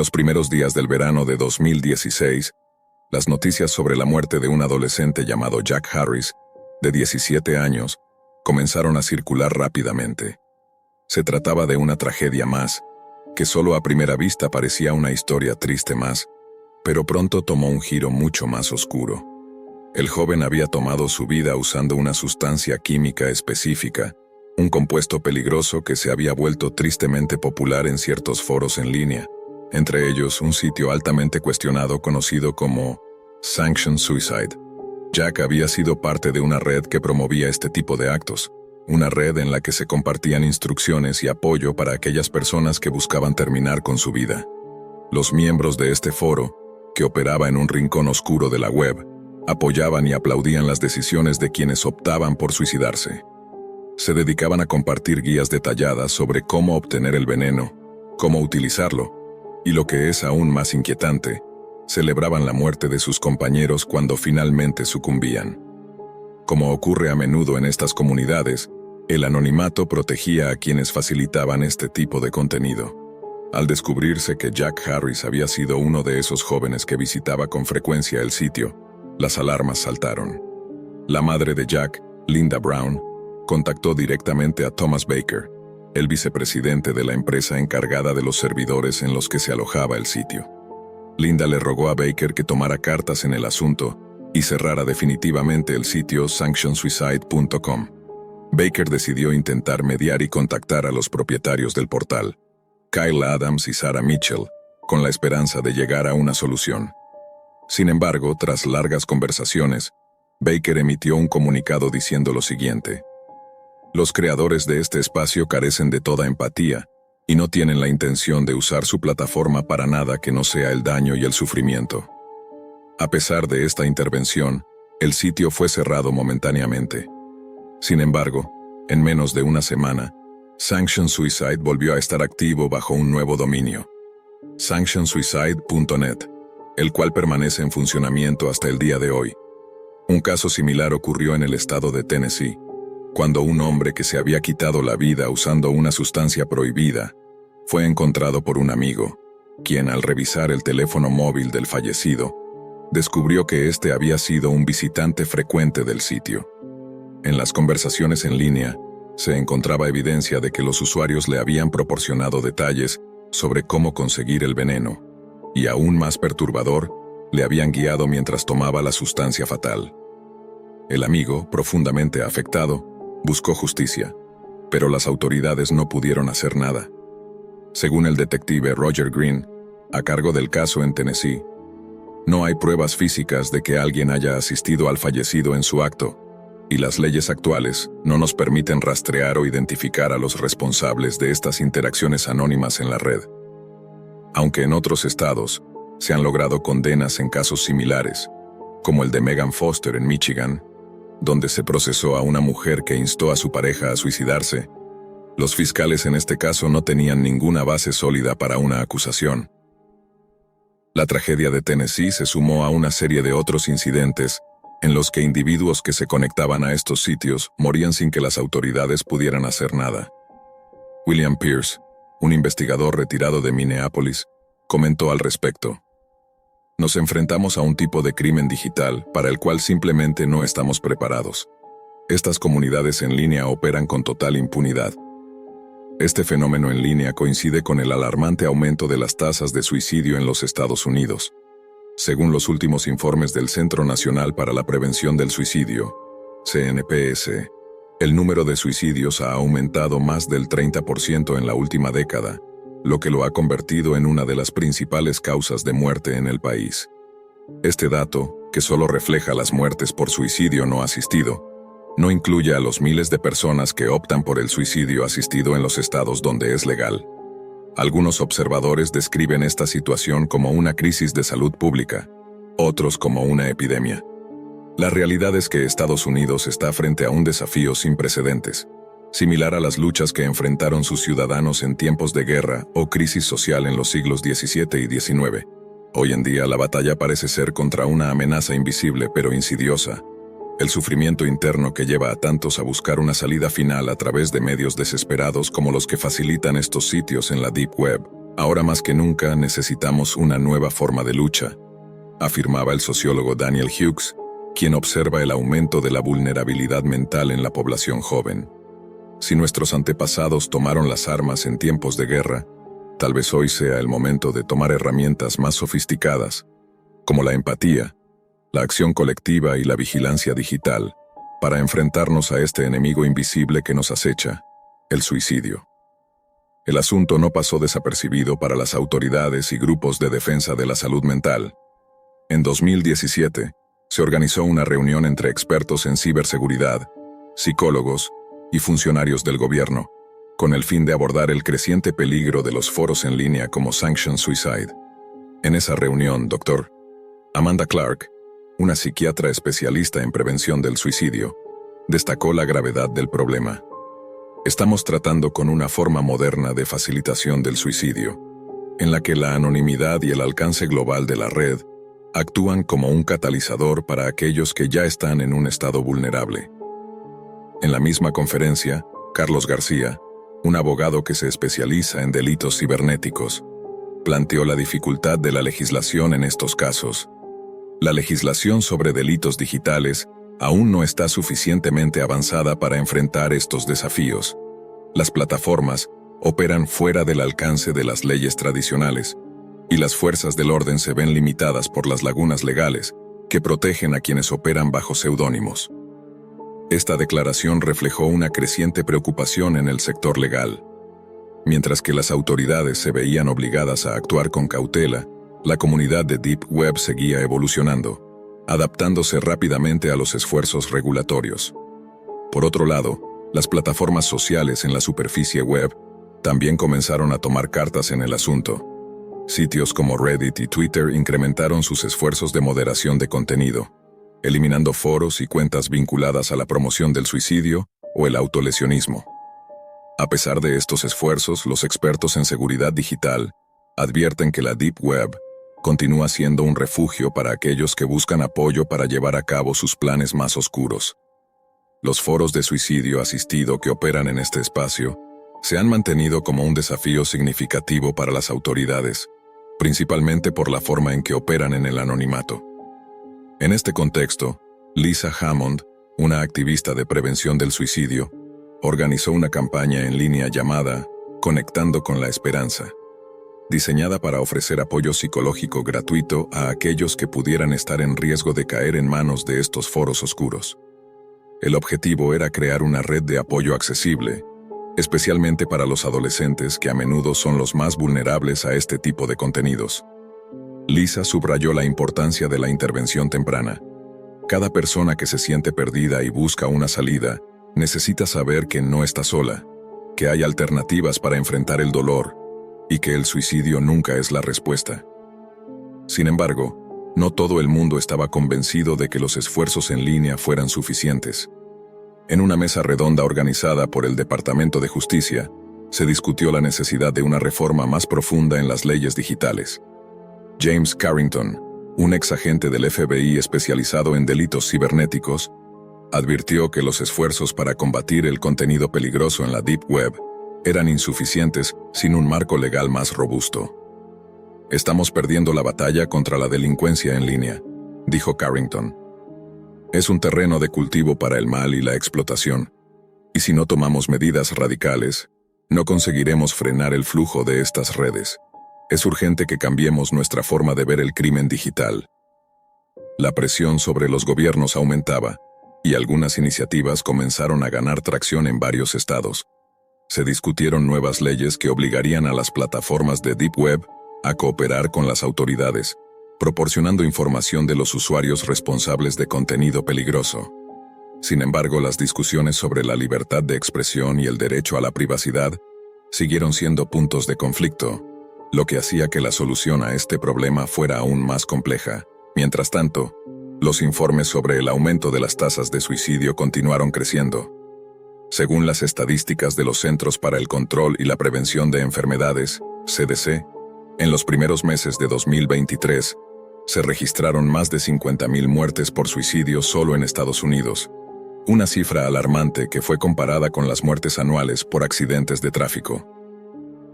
los primeros días del verano de 2016, las noticias sobre la muerte de un adolescente llamado Jack Harris, de 17 años, comenzaron a circular rápidamente. Se trataba de una tragedia más, que solo a primera vista parecía una historia triste más, pero pronto tomó un giro mucho más oscuro. El joven había tomado su vida usando una sustancia química específica, un compuesto peligroso que se había vuelto tristemente popular en ciertos foros en línea, entre ellos un sitio altamente cuestionado conocido como Sanction Suicide. Jack había sido parte de una red que promovía este tipo de actos, una red en la que se compartían instrucciones y apoyo para aquellas personas que buscaban terminar con su vida. Los miembros de este foro, que operaba en un rincón oscuro de la web, apoyaban y aplaudían las decisiones de quienes optaban por suicidarse. Se dedicaban a compartir guías detalladas sobre cómo obtener el veneno, cómo utilizarlo, y lo que es aún más inquietante, celebraban la muerte de sus compañeros cuando finalmente sucumbían. Como ocurre a menudo en estas comunidades, el anonimato protegía a quienes facilitaban este tipo de contenido. Al descubrirse que Jack Harris había sido uno de esos jóvenes que visitaba con frecuencia el sitio, las alarmas saltaron. La madre de Jack, Linda Brown, contactó directamente a Thomas Baker, el vicepresidente de la empresa encargada de los servidores en los que se alojaba el sitio. Linda le rogó a Baker que tomara cartas en el asunto y cerrara definitivamente el sitio sanctionsuicide.com. Baker decidió intentar mediar y contactar a los propietarios del portal, Kyle Adams y Sarah Mitchell, con la esperanza de llegar a una solución. Sin embargo, tras largas conversaciones, Baker emitió un comunicado diciendo lo siguiente: los creadores de este espacio carecen de toda empatía y no tienen la intención de usar su plataforma para nada que no sea el daño y el sufrimiento. A pesar de esta intervención, el sitio fue cerrado momentáneamente. Sin embargo, en menos de una semana, Sanction Suicide volvió a estar activo bajo un nuevo dominio, sanctionsuicide.net, el cual permanece en funcionamiento hasta el día de hoy. Un caso similar ocurrió en el estado de Tennessee, cuando un hombre que se había quitado la vida usando una sustancia prohibida fue encontrado por un amigo, quien al revisar el teléfono móvil del fallecido, descubrió que este había sido un visitante frecuente del sitio. En las conversaciones en línea, se encontraba evidencia de que los usuarios le habían proporcionado detalles sobre cómo conseguir el veneno, y aún más perturbador, le habían guiado mientras tomaba la sustancia fatal. El amigo, profundamente afectado, buscó justicia, pero las autoridades no pudieron hacer nada. Según el detective Roger Green, a cargo del caso en Tennessee, no hay pruebas físicas de que alguien haya asistido al fallecido en su acto, y las leyes actuales no nos permiten rastrear o identificar a los responsables de estas interacciones anónimas en la red. Aunque en otros estados se han logrado condenas en casos similares, como el de Megan Foster en Michigan, donde se procesó a una mujer que instó a su pareja a suicidarse, los fiscales en este caso no tenían ninguna base sólida para una acusación. La tragedia de Tennessee se sumó a una serie de otros incidentes en los que individuos que se conectaban a estos sitios morían sin que las autoridades pudieran hacer nada. William Pierce, un investigador retirado de Minneapolis, comentó al respecto: nos enfrentamos a un tipo de crimen digital para el cual simplemente no estamos preparados. Estas comunidades en línea operan con total impunidad. Este fenómeno en línea coincide con el alarmante aumento de las tasas de suicidio en los Estados Unidos. Según los últimos informes del Centro Nacional para la Prevención del Suicidio, CNPS, el número de suicidios ha aumentado más del 30% en la última década, lo que lo ha convertido en una de las principales causas de muerte en el país. Este dato, que solo refleja las muertes por suicidio no asistido, no incluye a los miles de personas que optan por el suicidio asistido en los estados donde es legal. Algunos observadores describen esta situación como una crisis de salud pública, otros como una epidemia. La realidad es que Estados Unidos está frente a un desafío sin precedentes, similar a las luchas que enfrentaron sus ciudadanos en tiempos de guerra o crisis social en los siglos XVII y XIX. Hoy en día la batalla parece ser contra una amenaza invisible pero insidiosa, el sufrimiento interno que lleva a tantos a buscar una salida final a través de medios desesperados como los que facilitan estos sitios en la Deep Web. Ahora más que nunca necesitamos una nueva forma de lucha, afirmaba el sociólogo Daniel Hughes, quien observa el aumento de la vulnerabilidad mental en la población joven. Si nuestros antepasados tomaron las armas en tiempos de guerra, tal vez hoy sea el momento de tomar herramientas más sofisticadas, como la empatía, la acción colectiva y la vigilancia digital, para enfrentarnos a este enemigo invisible que nos acecha, el suicidio. El asunto no pasó desapercibido para las autoridades y grupos de defensa de la salud mental. En 2017, se organizó una reunión entre expertos en ciberseguridad, psicólogos y funcionarios del gobierno, con el fin de abordar el creciente peligro de los foros en línea como Sanction Suicide. En esa reunión, Dr. Amanda Clark, una psiquiatra especialista en prevención del suicidio, destacó la gravedad del problema. Estamos tratando con una forma moderna de facilitación del suicidio, en la que la anonimidad y el alcance global de la red actúan como un catalizador para aquellos que ya están en un estado vulnerable. En la misma conferencia, Carlos García, un abogado que se especializa en delitos cibernéticos, planteó la dificultad de la legislación en estos casos. La legislación sobre delitos digitales aún no está suficientemente avanzada para enfrentar estos desafíos. Las plataformas operan fuera del alcance de las leyes tradicionales, y las fuerzas del orden se ven limitadas por las lagunas legales que protegen a quienes operan bajo seudónimos. Esta declaración reflejó una creciente preocupación en el sector legal. Mientras que las autoridades se veían obligadas a actuar con cautela, la comunidad de Deep Web seguía evolucionando, adaptándose rápidamente a los esfuerzos regulatorios. Por otro lado, las plataformas sociales en la superficie web también comenzaron a tomar cartas en el asunto. Sitios como Reddit y Twitter incrementaron sus esfuerzos de moderación de contenido, eliminando foros y cuentas vinculadas a la promoción del suicidio o el autolesionismo. A pesar de estos esfuerzos, los expertos en seguridad digital advierten que la Deep Web continúa siendo un refugio para aquellos que buscan apoyo para llevar a cabo sus planes más oscuros. Los foros de suicidio asistido que operan en este espacio se han mantenido como un desafío significativo para las autoridades, principalmente por la forma en que operan en el anonimato. En este contexto, Lisa Hammond, una activista de prevención del suicidio, organizó una campaña en línea llamada Conectando con la Esperanza, diseñada para ofrecer apoyo psicológico gratuito a aquellos que pudieran estar en riesgo de caer en manos de estos foros oscuros. El objetivo era crear una red de apoyo accesible, especialmente para los adolescentes que a menudo son los más vulnerables a este tipo de contenidos. Lisa subrayó la importancia de la intervención temprana. Cada persona que se siente perdida y busca una salida necesita saber que no está sola, que hay alternativas para enfrentar el dolor y que el suicidio nunca es la respuesta. Sin embargo, no todo el mundo estaba convencido de que los esfuerzos en línea fueran suficientes. En una mesa redonda organizada por el Departamento de Justicia, se discutió la necesidad de una reforma más profunda en las leyes digitales. James Carrington, un ex agente del FBI especializado en delitos cibernéticos, advirtió que los esfuerzos para combatir el contenido peligroso en la Deep Web eran insuficientes sin un marco legal más robusto. Estamos perdiendo la batalla contra la delincuencia en línea, dijo Carrington. Es un terreno de cultivo para el mal y la explotación, y si no tomamos medidas radicales, no conseguiremos frenar el flujo de estas redes. Es urgente que cambiemos nuestra forma de ver el crimen digital. La presión sobre los gobiernos aumentaba, y algunas iniciativas comenzaron a ganar tracción en varios estados. Se discutieron nuevas leyes que obligarían a las plataformas de Deep Web a cooperar con las autoridades, proporcionando información de los usuarios responsables de contenido peligroso. Sin embargo, las discusiones sobre la libertad de expresión y el derecho a la privacidad siguieron siendo puntos de conflicto, lo que hacía que la solución a este problema fuera aún más compleja. Mientras tanto, los informes sobre el aumento de las tasas de suicidio continuaron creciendo. Según las estadísticas de los Centros para el Control y la Prevención de Enfermedades, CDC, en los primeros meses de 2023, se registraron más de 50.000 muertes por suicidio solo en Estados Unidos, una cifra alarmante que fue comparada con las muertes anuales por accidentes de tráfico.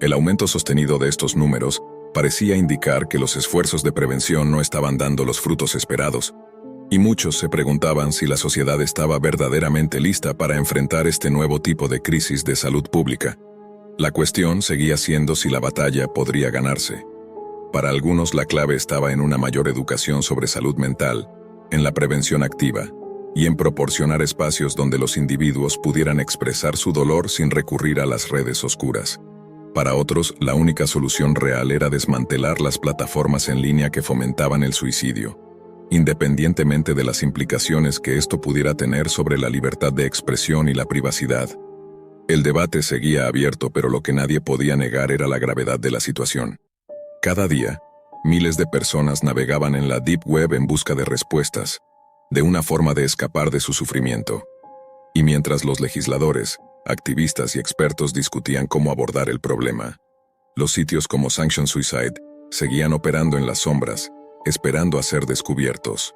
El aumento sostenido de estos números parecía indicar que los esfuerzos de prevención no estaban dando los frutos esperados, y muchos se preguntaban si la sociedad estaba verdaderamente lista para enfrentar este nuevo tipo de crisis de salud pública. La cuestión seguía siendo si la batalla podría ganarse. Para algunos la clave estaba en una mayor educación sobre salud mental, en la prevención activa, y en proporcionar espacios donde los individuos pudieran expresar su dolor sin recurrir a las redes oscuras. Para otros, la única solución real era desmantelar las plataformas en línea que fomentaban el suicidio, independientemente de las implicaciones que esto pudiera tener sobre la libertad de expresión y la privacidad. El debate seguía abierto, pero lo que nadie podía negar era la gravedad de la situación. Cada día, miles de personas navegaban en la Deep Web en busca de respuestas, de una forma de escapar de su sufrimiento. Y mientras los legisladores, activistas y expertos discutían cómo abordar el problema, los sitios como Sanction Suicide seguían operando en las sombras, esperando a ser descubiertos.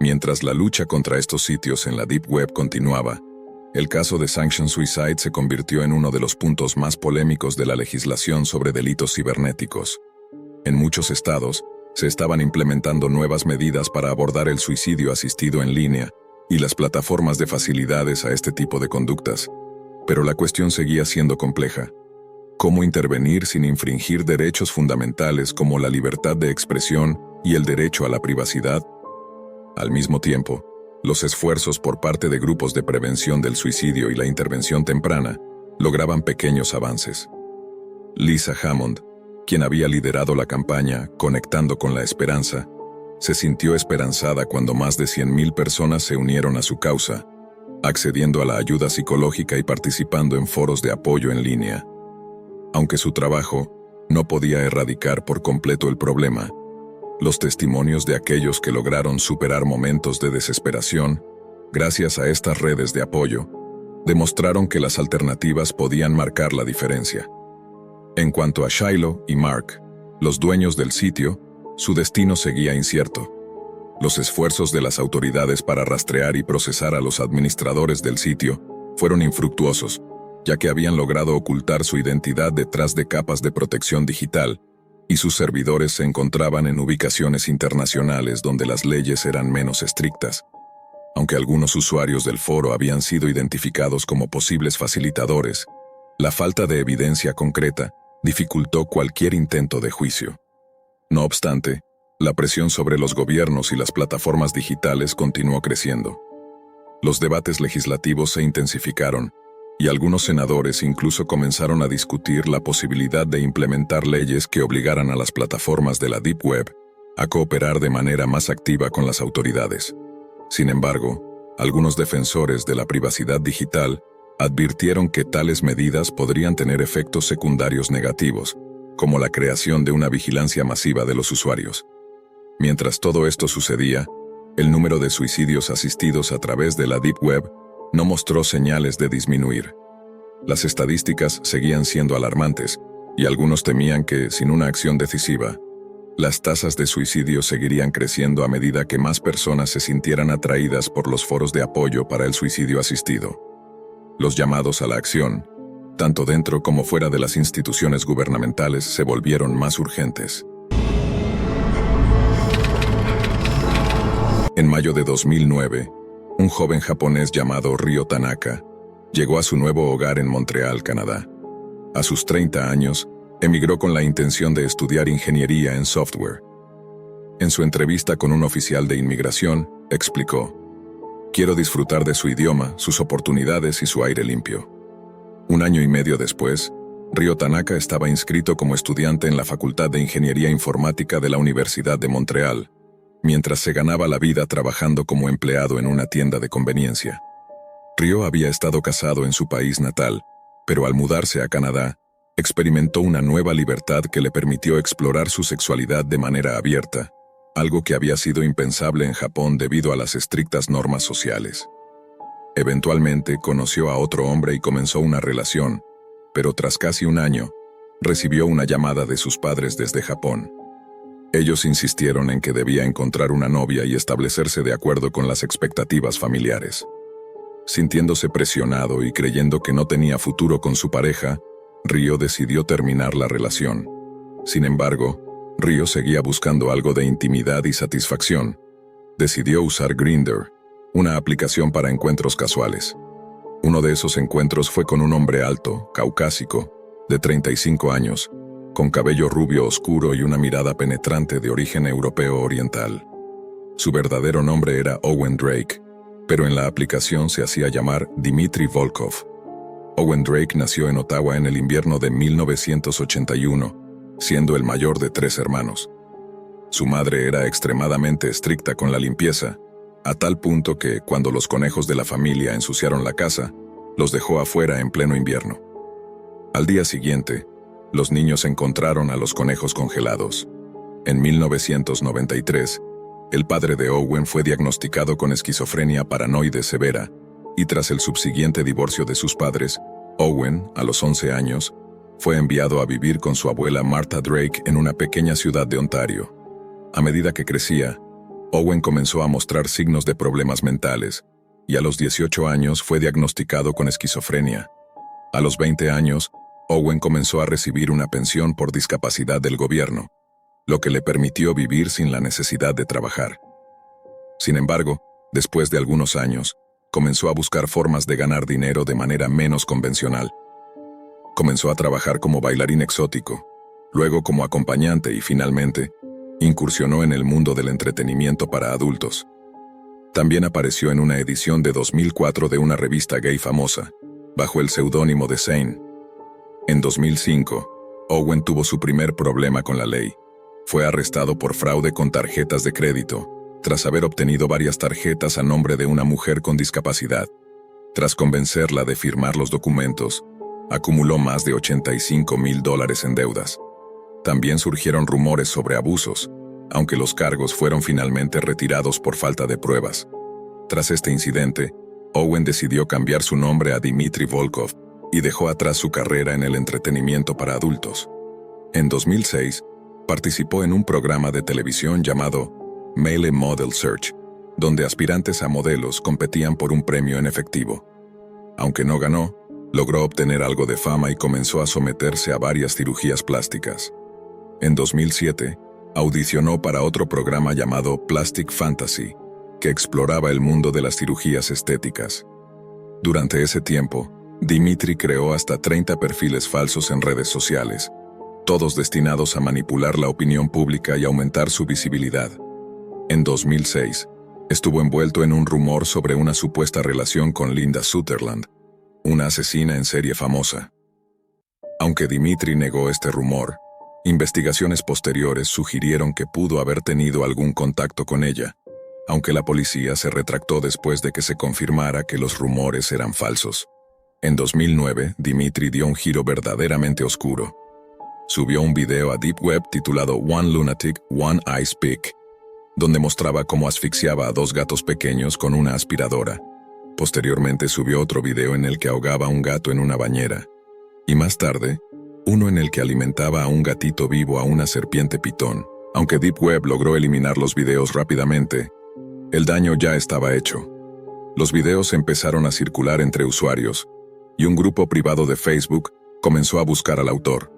Mientras la lucha contra estos sitios en la Deep Web continuaba, el caso de Sanction Suicide se convirtió en uno de los puntos más polémicos de la legislación sobre delitos cibernéticos. En muchos estados, se estaban implementando nuevas medidas para abordar el suicidio asistido en línea y las plataformas de facilidades a este tipo de conductas. Pero la cuestión seguía siendo compleja. ¿Cómo intervenir sin infringir derechos fundamentales como la libertad de expresión y el derecho a la privacidad? Al mismo tiempo, los esfuerzos por parte de grupos de prevención del suicidio y la intervención temprana lograban pequeños avances. Lisa Hammond, quien había liderado la campaña Conectando con la Esperanza, se sintió esperanzada cuando más de 100,000 personas se unieron a su causa, accediendo a la ayuda psicológica y participando en foros de apoyo en línea. Aunque su trabajo no podía erradicar por completo el problema, los testimonios de aquellos que lograron superar momentos de desesperación, gracias a estas redes de apoyo, demostraron que las alternativas podían marcar la diferencia. En cuanto a Shiloh y Mark, los dueños del sitio, su destino seguía incierto. Los esfuerzos de las autoridades para rastrear y procesar a los administradores del sitio fueron infructuosos, ya que habían logrado ocultar su identidad detrás de capas de protección digital, y sus servidores se encontraban en ubicaciones internacionales donde las leyes eran menos estrictas. Aunque algunos usuarios del foro habían sido identificados como posibles facilitadores, la falta de evidencia concreta dificultó cualquier intento de juicio. No obstante, la presión sobre los gobiernos y las plataformas digitales continuó creciendo. Los debates legislativos se intensificaron, y algunos senadores incluso comenzaron a discutir la posibilidad de implementar leyes que obligaran a las plataformas de la Deep Web a cooperar de manera más activa con las autoridades. Sin embargo, algunos defensores de la privacidad digital advirtieron que tales medidas podrían tener efectos secundarios negativos, como la creación de una vigilancia masiva de los usuarios. Mientras todo esto sucedía, el número de suicidios asistidos a través de la Deep Web no mostró señales de disminuir. Las estadísticas seguían siendo alarmantes, y algunos temían que, sin una acción decisiva, las tasas de suicidio seguirían creciendo a medida que más personas se sintieran atraídas por los foros de apoyo para el suicidio asistido. Los llamados a la acción, tanto dentro como fuera de las instituciones gubernamentales, se volvieron más urgentes. En mayo de 2009, un joven japonés llamado Ryo Tanaka llegó a su nuevo hogar en Montreal, Canadá. A sus 30 años, emigró con la intención de estudiar ingeniería en software. En su entrevista con un oficial de inmigración, explicó: "Quiero disfrutar de su idioma, sus oportunidades y su aire limpio". 1 año y medio después, Ryo Tanaka estaba inscrito como estudiante en la Facultad de Ingeniería Informática de la Universidad de Montreal, mientras se ganaba la vida trabajando como empleado en una tienda de conveniencia. Ryo había estado casado en su país natal, pero al mudarse a Canadá, experimentó una nueva libertad que le permitió explorar su sexualidad de manera abierta, algo que había sido impensable en Japón debido a las estrictas normas sociales. Eventualmente conoció a otro hombre y comenzó una relación, pero tras casi 1 año, recibió una llamada de sus padres desde Japón. Ellos insistieron en que debía encontrar una novia y establecerse de acuerdo con las expectativas familiares. Sintiéndose presionado y creyendo que no tenía futuro con su pareja, Ryo decidió terminar la relación. Sin embargo, Ryo seguía buscando algo de intimidad y satisfacción. Decidió usar Grindr, una aplicación para encuentros casuales. Uno de esos encuentros fue con un hombre alto, caucásico, de 35 años, con cabello rubio oscuro y una mirada penetrante de origen europeo oriental. Su verdadero nombre era Owen Drake, pero en la aplicación se hacía llamar Dmitry Volkov. Owen Drake nació en Ottawa en el invierno de 1981, siendo el mayor de 3 hermanos. Su madre era extremadamente estricta con la limpieza, a tal punto que, cuando los conejos de la familia ensuciaron la casa, los dejó afuera en pleno invierno. Al día siguiente, los niños encontraron a los conejos congelados. En 1993, el padre de Owen fue diagnosticado con esquizofrenia paranoide severa, y tras el subsiguiente divorcio de sus padres, Owen, a los 11 años, fue enviado a vivir con su abuela Martha Drake en una pequeña ciudad de Ontario. A medida que crecía, Owen comenzó a mostrar signos de problemas mentales, y a los 18 años fue diagnosticado con esquizofrenia. A los 20 años, Owen comenzó a recibir una pensión por discapacidad del gobierno, lo que le permitió vivir sin la necesidad de trabajar. Sin embargo, después de algunos años, comenzó a buscar formas de ganar dinero de manera menos convencional. Comenzó a trabajar como bailarín exótico, luego como acompañante y finalmente, incursionó en el mundo del entretenimiento para adultos. También apareció en una edición de 2004 de una revista gay famosa, bajo el seudónimo de Zane. En 2005, Owen tuvo su primer problema con la ley. Fue arrestado por fraude con tarjetas de crédito, tras haber obtenido varias tarjetas a nombre de una mujer con discapacidad. Tras convencerla de firmar los documentos, acumuló más de $85,000 en deudas. También surgieron rumores sobre abusos, aunque los cargos fueron finalmente retirados por falta de pruebas. Tras este incidente, Owen decidió cambiar su nombre a Dmitry Volkov y dejó atrás su carrera en el entretenimiento para adultos. En 2006, participó en un programa de televisión llamado Male Model Search, donde aspirantes a modelos competían por un premio en efectivo. Aunque no ganó, logró obtener algo de fama y comenzó a someterse a varias cirugías plásticas. En 2007, audicionó para otro programa llamado Plastic Fantasy, que exploraba el mundo de las cirugías estéticas. Durante ese tiempo, Dmitry creó hasta 30 perfiles falsos en redes sociales, todos destinados a manipular la opinión pública y aumentar su visibilidad. En 2006, estuvo envuelto en un rumor sobre una supuesta relación con Linda Sutherland, una asesina en serie famosa. Aunque Dmitry negó este rumor, investigaciones posteriores sugirieron que pudo haber tenido algún contacto con ella, aunque la policía se retractó después de que se confirmara que los rumores eran falsos. En 2009, Dmitry dio un giro verdaderamente oscuro. Subió un video a Deep Web titulado One Lunatic, One I Speak, donde mostraba cómo asfixiaba a 2 gatos pequeños con una aspiradora. Posteriormente subió otro video en el que ahogaba a un gato en una bañera. Y más tarde, uno en el que alimentaba a un gatito vivo a una serpiente pitón. Aunque Deep Web logró eliminar los videos rápidamente, el daño ya estaba hecho. Los videos empezaron a circular entre usuarios, y un grupo privado de Facebook comenzó a buscar al autor.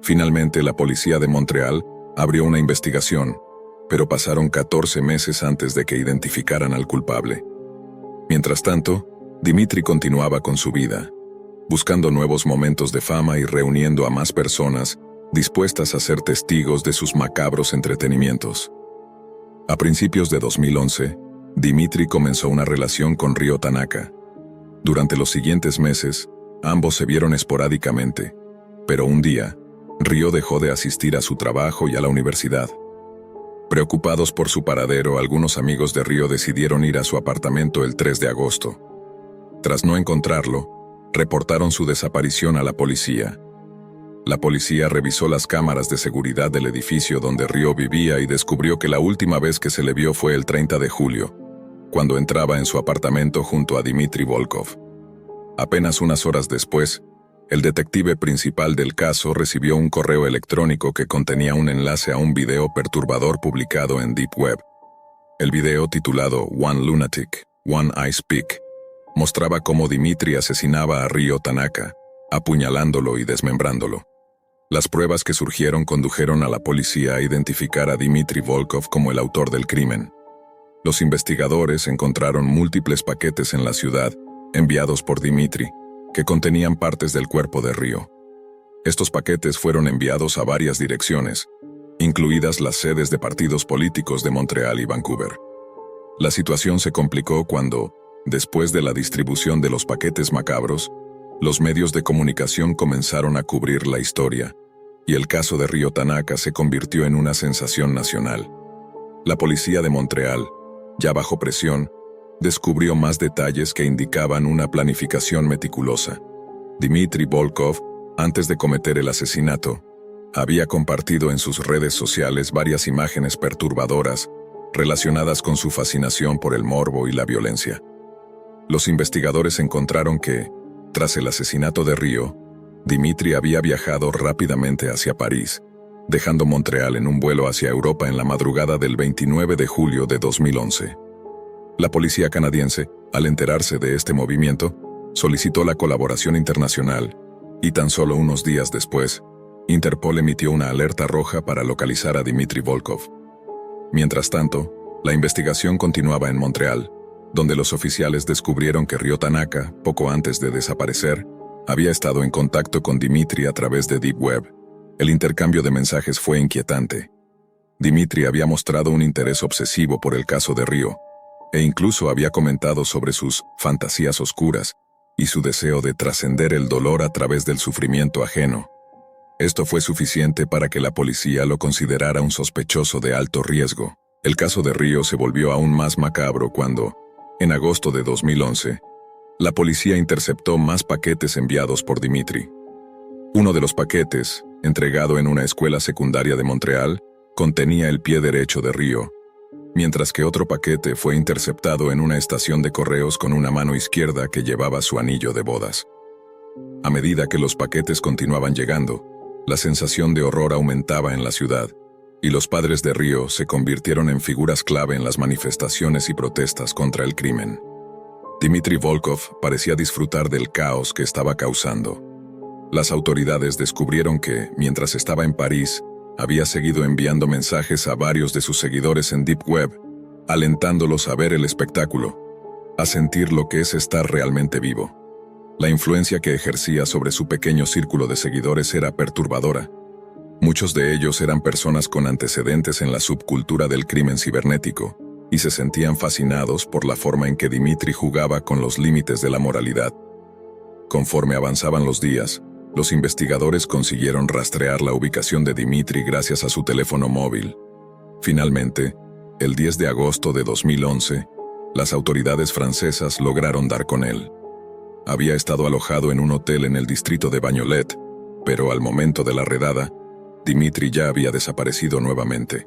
Finalmente, la policía de Montreal abrió una investigación, pero pasaron 14 meses antes de que identificaran al culpable. Mientras tanto, Dmitry continuaba con su vida, buscando nuevos momentos de fama y reuniendo a más personas dispuestas a ser testigos de sus macabros entretenimientos. A principios de 2011, Dmitry comenzó una relación con Ryo Tanaka. Durante los siguientes meses, ambos se vieron esporádicamente, pero un día, Ryo dejó de asistir a su trabajo y a la universidad. Preocupados por su paradero, algunos amigos de Ryo decidieron ir a su apartamento el 3 de agosto. Tras no encontrarlo, reportaron su desaparición a la policía. La policía revisó las cámaras de seguridad del edificio donde Ryo vivía y descubrió que la última vez que se le vio fue el 30 de julio, cuando entraba en su apartamento junto a Dmitry Volkov. Apenas unas horas después, el detective principal del caso recibió un correo electrónico que contenía un enlace a un video perturbador publicado en Deep Web. El video, titulado One Lunatic, One I Speak, mostraba cómo Dmitry asesinaba a Ryo Tanaka, apuñalándolo y desmembrándolo. Las pruebas que surgieron condujeron a la policía a identificar a Dmitry Volkov como el autor del crimen. Los investigadores encontraron múltiples paquetes en la ciudad, enviados por Dmitry, que contenían partes del cuerpo de Rio. Estos paquetes fueron enviados a varias direcciones, incluidas las sedes de partidos políticos de Montreal y Vancouver. La situación se complicó cuando, después de la distribución de los paquetes macabros, los medios de comunicación comenzaron a cubrir la historia, y el caso de Rio Tanaka se convirtió en una sensación nacional. La policía de Montreal, ya bajo presión, descubrió más detalles que indicaban una planificación meticulosa. Dmitry Volkov, antes de cometer el asesinato, había compartido en sus redes sociales varias imágenes perturbadoras relacionadas con su fascinación por el morbo y la violencia. Los investigadores encontraron que, tras el asesinato de Rio, Dmitry había viajado rápidamente hacia París, dejando Montreal en un vuelo hacia Europa en la madrugada del 29 de julio de 2011. La policía canadiense, al enterarse de este movimiento, solicitó la colaboración internacional, y tan solo unos días después, Interpol emitió una alerta roja para localizar a Dmitry Volkov. Mientras tanto, la investigación continuaba en Montreal, donde los oficiales descubrieron que Rio Tanaka, poco antes de desaparecer, había estado en contacto con Dmitry a través de Deep Web. El intercambio de mensajes fue inquietante. Dmitry había mostrado un interés obsesivo por el caso de Rio, e incluso había comentado sobre sus fantasías oscuras y su deseo de trascender el dolor a través del sufrimiento ajeno. Esto fue suficiente para que la policía lo considerara un sospechoso de alto riesgo. El caso de Rio se volvió aún más macabro cuando, en agosto de 2011, la policía interceptó más paquetes enviados por Dmitry. Uno de los paquetes, entregado en una escuela secundaria de Montreal, contenía el pie derecho de Rio, mientras que otro paquete fue interceptado en una estación de correos con una mano izquierda que llevaba su anillo de bodas. A medida que los paquetes continuaban llegando, la sensación de horror aumentaba en la ciudad, y los padres de Rio se convirtieron en figuras clave en las manifestaciones y protestas contra el crimen. Dmitry Volkov parecía disfrutar del caos que estaba causando. Las autoridades descubrieron que, mientras estaba en París, había seguido enviando mensajes a varios de sus seguidores en Deep Web, alentándolos a ver el espectáculo, a sentir lo que es estar realmente vivo. La influencia que ejercía sobre su pequeño círculo de seguidores era perturbadora. Muchos de ellos eran personas con antecedentes en la subcultura del crimen cibernético, y se sentían fascinados por la forma en que Dmitry jugaba con los límites de la moralidad. Conforme avanzaban los días, los investigadores consiguieron rastrear la ubicación de Dmitry gracias a su teléfono móvil. Finalmente, el 10 de agosto de 2011, las autoridades francesas lograron dar con él. Había estado alojado en un hotel en el distrito de Bagnolet, pero al momento de la redada, Dmitry ya había desaparecido nuevamente.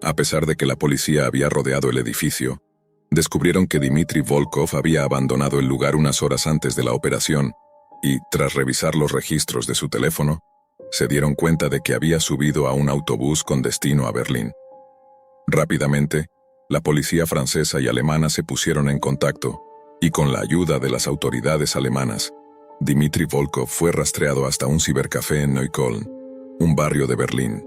A pesar de que la policía había rodeado el edificio, descubrieron que Dmitry Volkov había abandonado el lugar unas horas antes de la operación y, tras revisar los registros de su teléfono, se dieron cuenta de que había subido a un autobús con destino a Berlín. Rápidamente, la policía francesa y alemana se pusieron en contacto, y con la ayuda de las autoridades alemanas, Dmitry Volkov fue rastreado hasta un cibercafé en Neukölln, un barrio de Berlín.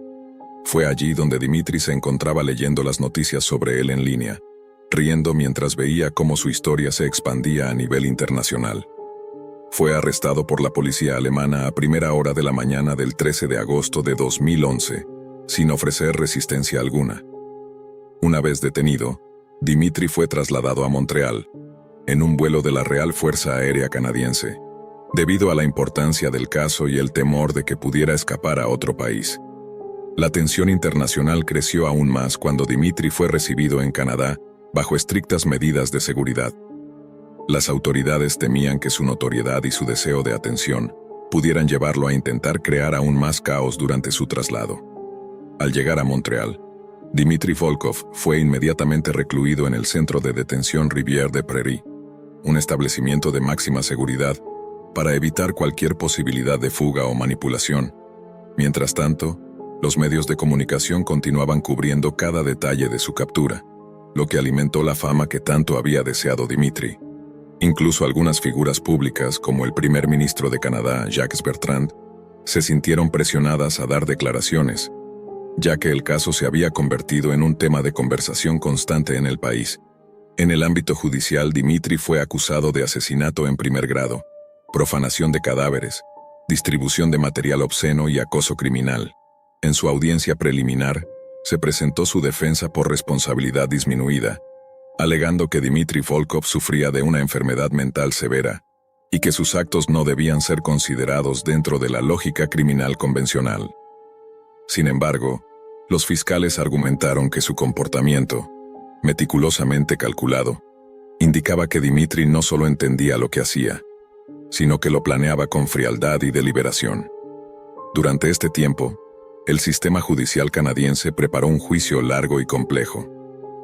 Fue allí donde Dmitry se encontraba leyendo las noticias sobre él en línea, riendo mientras veía cómo su historia se expandía a nivel internacional. Fue arrestado por la policía alemana a primera hora de la mañana del 13 de agosto de 2011, sin ofrecer resistencia alguna. Una vez detenido, Dmitry fue trasladado a Montreal, en un vuelo de la Real Fuerza Aérea Canadiense, debido a la importancia del caso y el temor de que pudiera escapar a otro país. La tensión internacional creció aún más cuando Dmitry fue recibido en Canadá bajo estrictas medidas de seguridad. Las autoridades temían que su notoriedad y su deseo de atención pudieran llevarlo a intentar crear aún más caos durante su traslado. Al llegar a Montreal, Dmitry Volkov fue inmediatamente recluido en el centro de detención Rivière des Prairies, un establecimiento de máxima seguridad para evitar cualquier posibilidad de fuga o manipulación. Mientras tanto, los medios de comunicación continuaban cubriendo cada detalle de su captura, lo que alimentó la fama que tanto había deseado Dmitry. Incluso algunas figuras públicas, como el primer ministro de Canadá, Jacques Bertrand, se sintieron presionadas a dar declaraciones, ya que el caso se había convertido en un tema de conversación constante en el país. En el ámbito judicial, Dimitri fue acusado de asesinato en primer grado, profanación de cadáveres, distribución de material obsceno y acoso criminal. En su audiencia preliminar, se presentó su defensa por responsabilidad disminuida, alegando que Dmitry Volkov sufría de una enfermedad mental severa y que sus actos no debían ser considerados dentro de la lógica criminal convencional. Sin embargo, los fiscales argumentaron que su comportamiento, meticulosamente calculado, indicaba que Dmitry no solo entendía lo que hacía, sino que lo planeaba con frialdad y deliberación. Durante este tiempo, el sistema judicial canadiense preparó un juicio largo y complejo.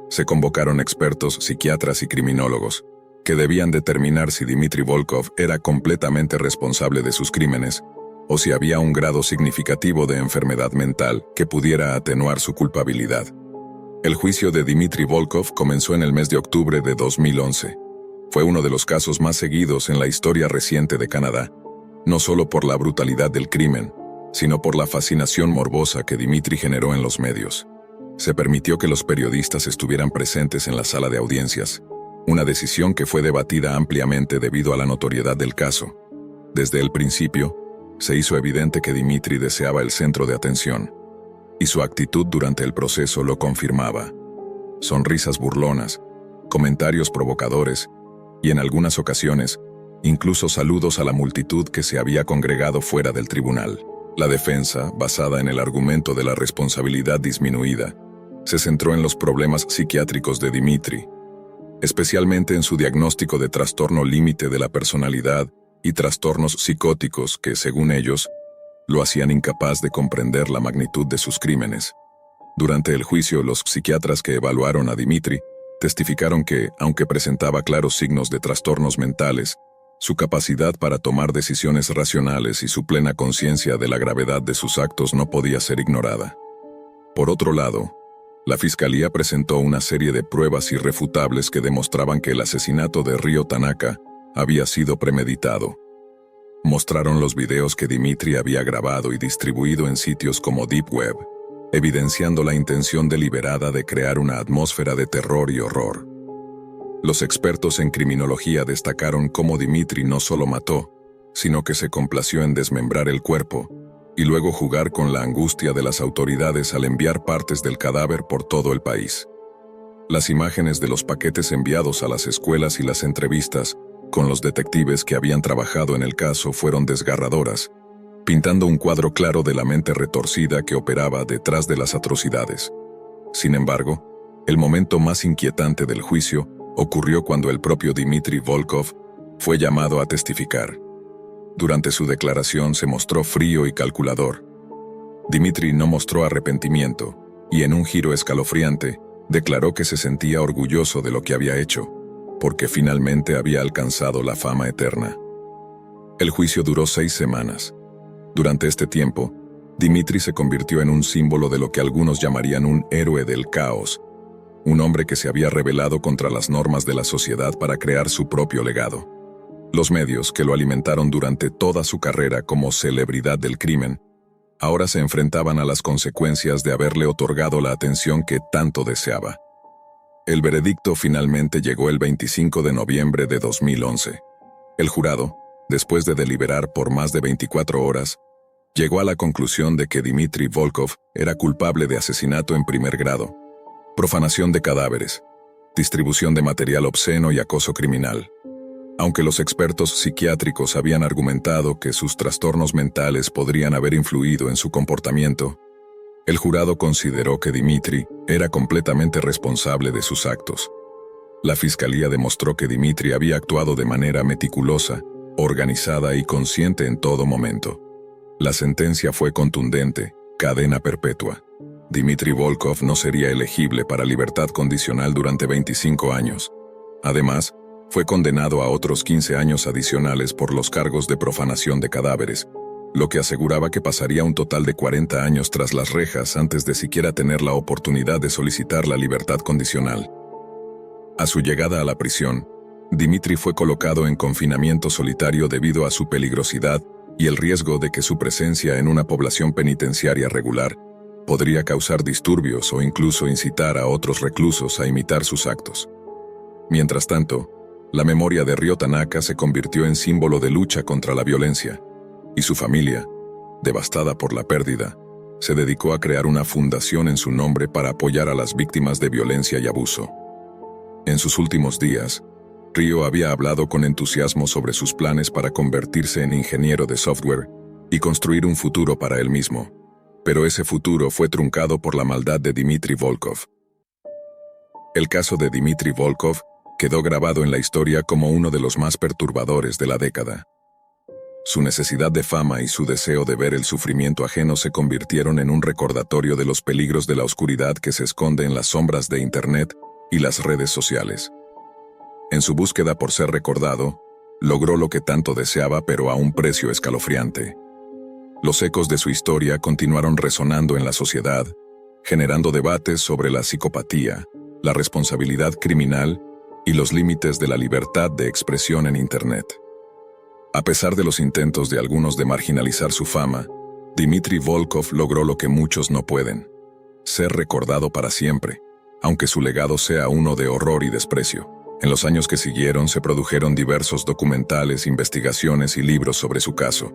Se convocaron expertos, psiquiatras y criminólogos, que debían determinar si Dmitry Volkov era completamente responsable de sus crímenes o si había un grado significativo de enfermedad mental que pudiera atenuar su culpabilidad. El juicio de Dmitry Volkov comenzó en el mes de octubre de 2011. Fue uno de los casos más seguidos en la historia reciente de Canadá, no solo por la brutalidad del crimen, sino por la fascinación morbosa que Dmitry generó en los medios. Se permitió que los periodistas estuvieran presentes en la sala de audiencias, una decisión que fue debatida ampliamente debido a la notoriedad del caso. Desde el principio, se hizo evidente que Dmitry deseaba el centro de atención, y su actitud durante el proceso lo confirmaba. Sonrisas burlonas, comentarios provocadores, y en algunas ocasiones, incluso saludos a la multitud que se había congregado fuera del tribunal. La defensa, basada en el argumento de la responsabilidad disminuida, se centró en los problemas psiquiátricos de Dmitry, especialmente en su diagnóstico de trastorno límite de la personalidad y trastornos psicóticos que, según ellos, lo hacían incapaz de comprender la magnitud de sus crímenes. Durante el juicio, los psiquiatras que evaluaron a Dmitry testificaron que, aunque presentaba claros signos de trastornos mentales, su capacidad para tomar decisiones racionales y su plena conciencia de la gravedad de sus actos no podía ser ignorada. Por otro lado, la Fiscalía presentó una serie de pruebas irrefutables que demostraban que el asesinato de Ryo Tanaka había sido premeditado. Mostraron los videos que Dmitry había grabado y distribuido en sitios como Deep Web, evidenciando la intención deliberada de crear una atmósfera de terror y horror. Los expertos en criminología destacaron cómo Dmitry no solo mató, sino que se complació en desmembrar el cuerpo y luego jugar con la angustia de las autoridades al enviar partes del cadáver por todo el país. Las imágenes de los paquetes enviados a las escuelas y las entrevistas con los detectives que habían trabajado en el caso fueron desgarradoras, pintando un cuadro claro de la mente retorcida que operaba detrás de las atrocidades. Sin embargo, el momento más inquietante del juicio ocurrió cuando el propio Dmitry Volkov fue llamado a testificar. Durante su declaración se mostró frío y calculador. Dmitry no mostró arrepentimiento, y en un giro escalofriante, declaró que se sentía orgulloso de lo que había hecho, porque finalmente había alcanzado la fama eterna. El juicio duró 6 semanas. Durante este tiempo, Dmitry se convirtió en un símbolo de lo que algunos llamarían un héroe del caos, un hombre que se había rebelado contra las normas de la sociedad para crear su propio legado. Los medios que lo alimentaron durante toda su carrera como celebridad del crimen, ahora se enfrentaban a las consecuencias de haberle otorgado la atención que tanto deseaba. El veredicto finalmente llegó el 25 de noviembre de 2011. El jurado, después de deliberar por más de 24 horas, llegó a la conclusión de que Dmitry Volkov era culpable de asesinato en primer grado, profanación de cadáveres, distribución de material obsceno y acoso criminal. Aunque los expertos psiquiátricos habían argumentado que sus trastornos mentales podrían haber influido en su comportamiento, el jurado consideró que Dmitry era completamente responsable de sus actos. La Fiscalía demostró que Dmitry había actuado de manera meticulosa, organizada y consciente en todo momento. La sentencia fue contundente: cadena perpetua. Dmitry Volkov no sería elegible para libertad condicional durante 25 años. Además, fue condenado a otros 15 años adicionales por los cargos de profanación de cadáveres, lo que aseguraba que pasaría un total de 40 años tras las rejas antes de siquiera tener la oportunidad de solicitar la libertad condicional. A su llegada a la prisión, Dimitri fue colocado en confinamiento solitario debido a su peligrosidad y el riesgo de que su presencia en una población penitenciaria regular podría causar disturbios o incluso incitar a otros reclusos a imitar sus actos. Mientras tanto, la memoria de Ryo Tanaka se convirtió en símbolo de lucha contra la violencia, y su familia, devastada por la pérdida, se dedicó a crear una fundación en su nombre para apoyar a las víctimas de violencia y abuso. En sus últimos días, Ryo había hablado con entusiasmo sobre sus planes para convertirse en ingeniero de software y construir un futuro para él mismo, pero ese futuro fue truncado por la maldad de Dmitry Volkov. El caso de Dmitry Volkov quedó grabado en la historia como uno de los más perturbadores de la década. Su necesidad de fama y su deseo de ver el sufrimiento ajeno se convirtieron en un recordatorio de los peligros de la oscuridad que se esconde en las sombras de Internet y las redes sociales. En su búsqueda por ser recordado, logró lo que tanto deseaba, pero a un precio escalofriante. Los ecos de su historia continuaron resonando en la sociedad, generando debates sobre la psicopatía, la responsabilidad criminal y los límites de la libertad de expresión en Internet. A pesar de los intentos de algunos de marginalizar su fama, Dmitry Volkov logró lo que muchos no pueden: ser recordado para siempre, aunque su legado sea uno de horror y desprecio. En los años que siguieron se produjeron diversos documentales, investigaciones y libros sobre su caso.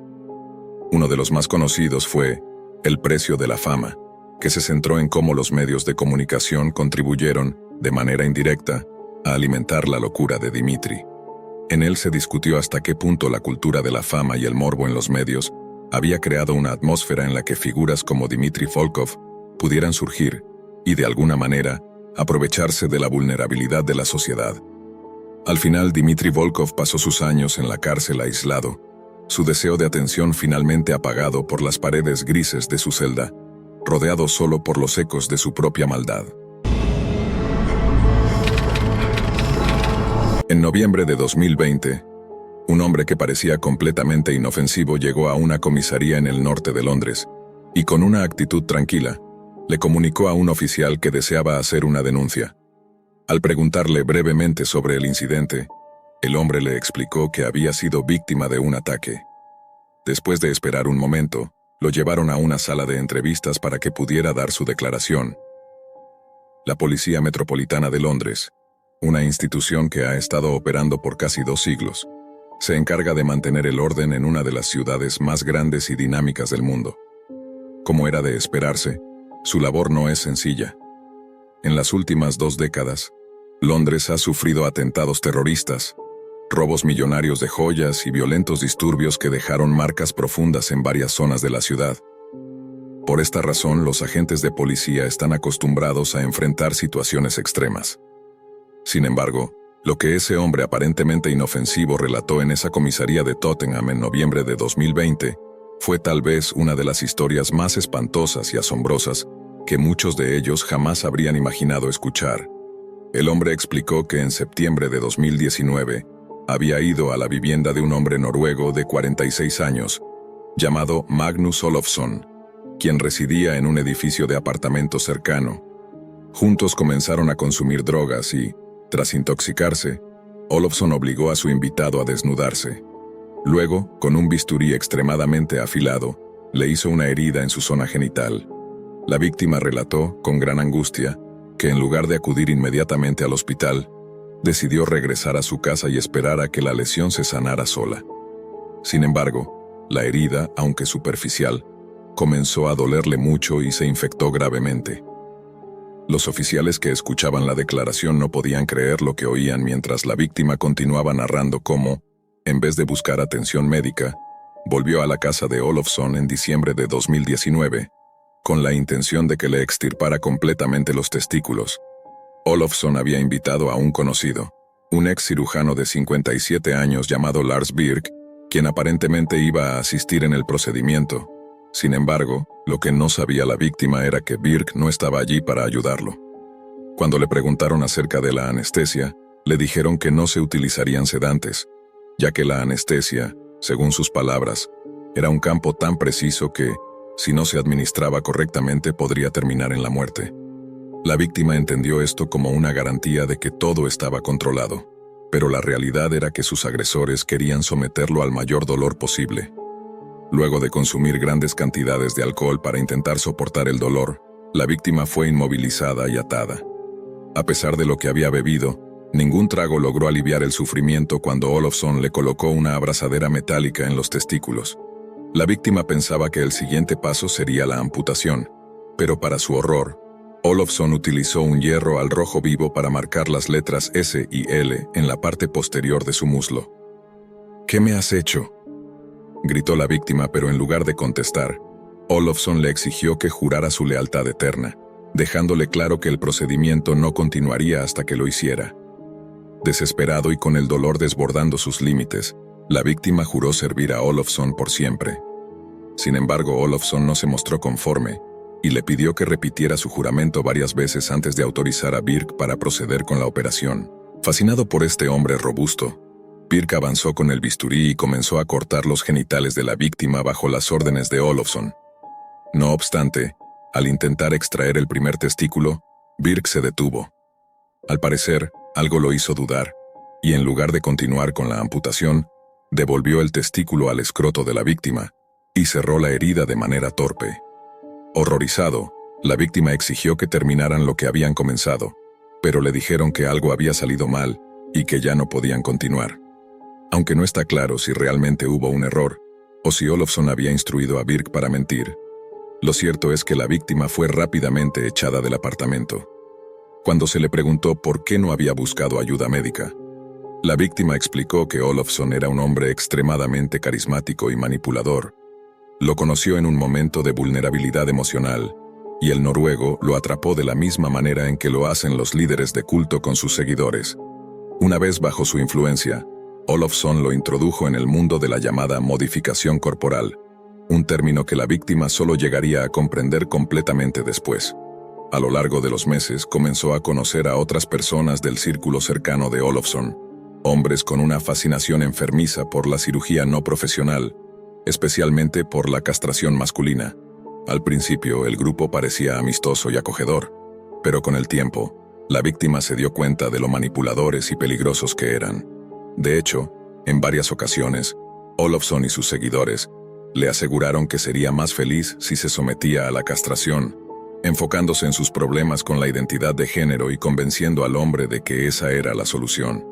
Uno de los más conocidos fue El precio de la fama, que se centró en cómo los medios de comunicación contribuyeron, de manera indirecta, a alimentar la locura de Dmitry. En él se discutió hasta qué punto la cultura de la fama y el morbo en los medios había creado una atmósfera en la que figuras como Dmitry Volkov pudieran surgir y, de alguna manera, aprovecharse de la vulnerabilidad de la sociedad. Al final, Dmitry Volkov pasó sus años en la cárcel aislado, su deseo de atención finalmente apagado por las paredes grises de su celda, rodeado solo por los ecos de su propia maldad. En noviembre de 2020, un hombre que parecía completamente inofensivo llegó a una comisaría en el norte de Londres y, con una actitud tranquila, le comunicó a un oficial que deseaba hacer una denuncia. Al preguntarle brevemente sobre el incidente, el hombre le explicó que había sido víctima de un ataque. Después de esperar un momento, lo llevaron a una sala de entrevistas para que pudiera dar su declaración. La Policía Metropolitana de Londres, una institución que ha estado operando por casi 2 siglos, se encarga de mantener el orden en una de las ciudades más grandes y dinámicas del mundo. Como era de esperarse, su labor no es sencilla. En las últimas 2 décadas, Londres ha sufrido atentados terroristas, robos millonarios de joyas y violentos disturbios que dejaron marcas profundas en varias zonas de la ciudad. Por esta razón, los agentes de policía están acostumbrados a enfrentar situaciones extremas. Sin embargo, lo que ese hombre aparentemente inofensivo relató en esa comisaría de Tottenham en noviembre de 2020 fue tal vez una de las historias más espantosas y asombrosas que muchos de ellos jamás habrían imaginado escuchar. El hombre explicó que en septiembre de 2019 había ido a la vivienda de un hombre noruego de 46 años, llamado Magnus Olofsson, quien residía en un edificio de apartamentos cercano. Juntos comenzaron a consumir drogas y, tras intoxicarse, Olofsson obligó a su invitado a desnudarse. Luego, con un bisturí extremadamente afilado, le hizo una herida en su zona genital. La víctima relató, con gran angustia, que en lugar de acudir inmediatamente al hospital, decidió regresar a su casa y esperar a que la lesión se sanara sola. Sin embargo, la herida, aunque superficial, comenzó a dolerle mucho y se infectó gravemente. Los oficiales que escuchaban la declaración no podían creer lo que oían mientras la víctima continuaba narrando cómo, en vez de buscar atención médica, volvió a la casa de Olofsson en diciembre de 2019, con la intención de que le extirpara completamente los testículos. Olofsson había invitado a un conocido, un ex cirujano de 57 años llamado Lars Birk, quien aparentemente iba a asistir en el procedimiento. Sin embargo, lo que no sabía la víctima era que Birk no estaba allí para ayudarlo. Cuando le preguntaron acerca de la anestesia, le dijeron que no se utilizarían sedantes, ya que la anestesia, según sus palabras, era un campo tan preciso que, si no se administraba correctamente, podría terminar en la muerte. La víctima entendió esto como una garantía de que todo estaba controlado. pero la realidad era que sus agresores querían someterlo al mayor dolor posible. Luego de consumir grandes cantidades de alcohol para intentar soportar el dolor, la víctima fue inmovilizada y atada. A pesar de lo que había bebido, ningún trago logró aliviar el sufrimiento cuando Olofsson le colocó una abrazadera metálica en los testículos. La víctima pensaba que el siguiente paso sería la amputación, pero para su horror, Olofsson utilizó un hierro al rojo vivo para marcar las letras S y L en la parte posterior de su muslo. «¿Qué me has hecho?», gritó la víctima, pero en lugar de contestar, Olofsson le exigió que jurara su lealtad eterna, dejándole claro que el procedimiento no continuaría hasta que lo hiciera. Desesperado y con el dolor desbordando sus límites, la víctima juró servir a Olofsson por siempre. Sin embargo, Olofsson no se mostró conforme y le pidió que repitiera su juramento varias veces antes de autorizar a Birk para proceder con la operación. Fascinado por este hombre robusto, Birk avanzó con el bisturí y comenzó a cortar los genitales de la víctima bajo las órdenes de Olofsson. No obstante, al intentar extraer el primer testículo, Birk se detuvo. Al parecer, algo lo hizo dudar, y en lugar de continuar con la amputación, devolvió el testículo al escroto de la víctima y cerró la herida de manera torpe. Horrorizado, la víctima exigió que terminaran lo que habían comenzado, pero le dijeron que algo había salido mal y que ya no podían continuar. Aunque no está claro si realmente hubo un error o si Olofsson había instruido a Birk para mentir, lo cierto es que la víctima fue rápidamente echada del apartamento. Cuando se le preguntó por qué no había buscado ayuda médica, la víctima explicó que Olofsson era un hombre extremadamente carismático y manipulador. Lo conoció en un momento de vulnerabilidad emocional, y el noruego lo atrapó de la misma manera en que lo hacen los líderes de culto con sus seguidores. Una vez bajo su influencia, Olofsson lo introdujo en el mundo de la llamada modificación corporal, un término que la víctima solo llegaría a comprender completamente después. A lo largo de los meses comenzó a conocer a otras personas del círculo cercano de Olofsson, hombres con una fascinación enfermiza por la cirugía no profesional, especialmente por la castración masculina. Al principio el grupo parecía amistoso y acogedor, pero con el tiempo, la víctima se dio cuenta de lo manipuladores y peligrosos que eran. De hecho, en varias ocasiones, Olofsson y sus seguidores le aseguraron que sería más feliz si se sometía a la castración, enfocándose en sus problemas con la identidad de género y convenciendo al hombre de que esa era la solución.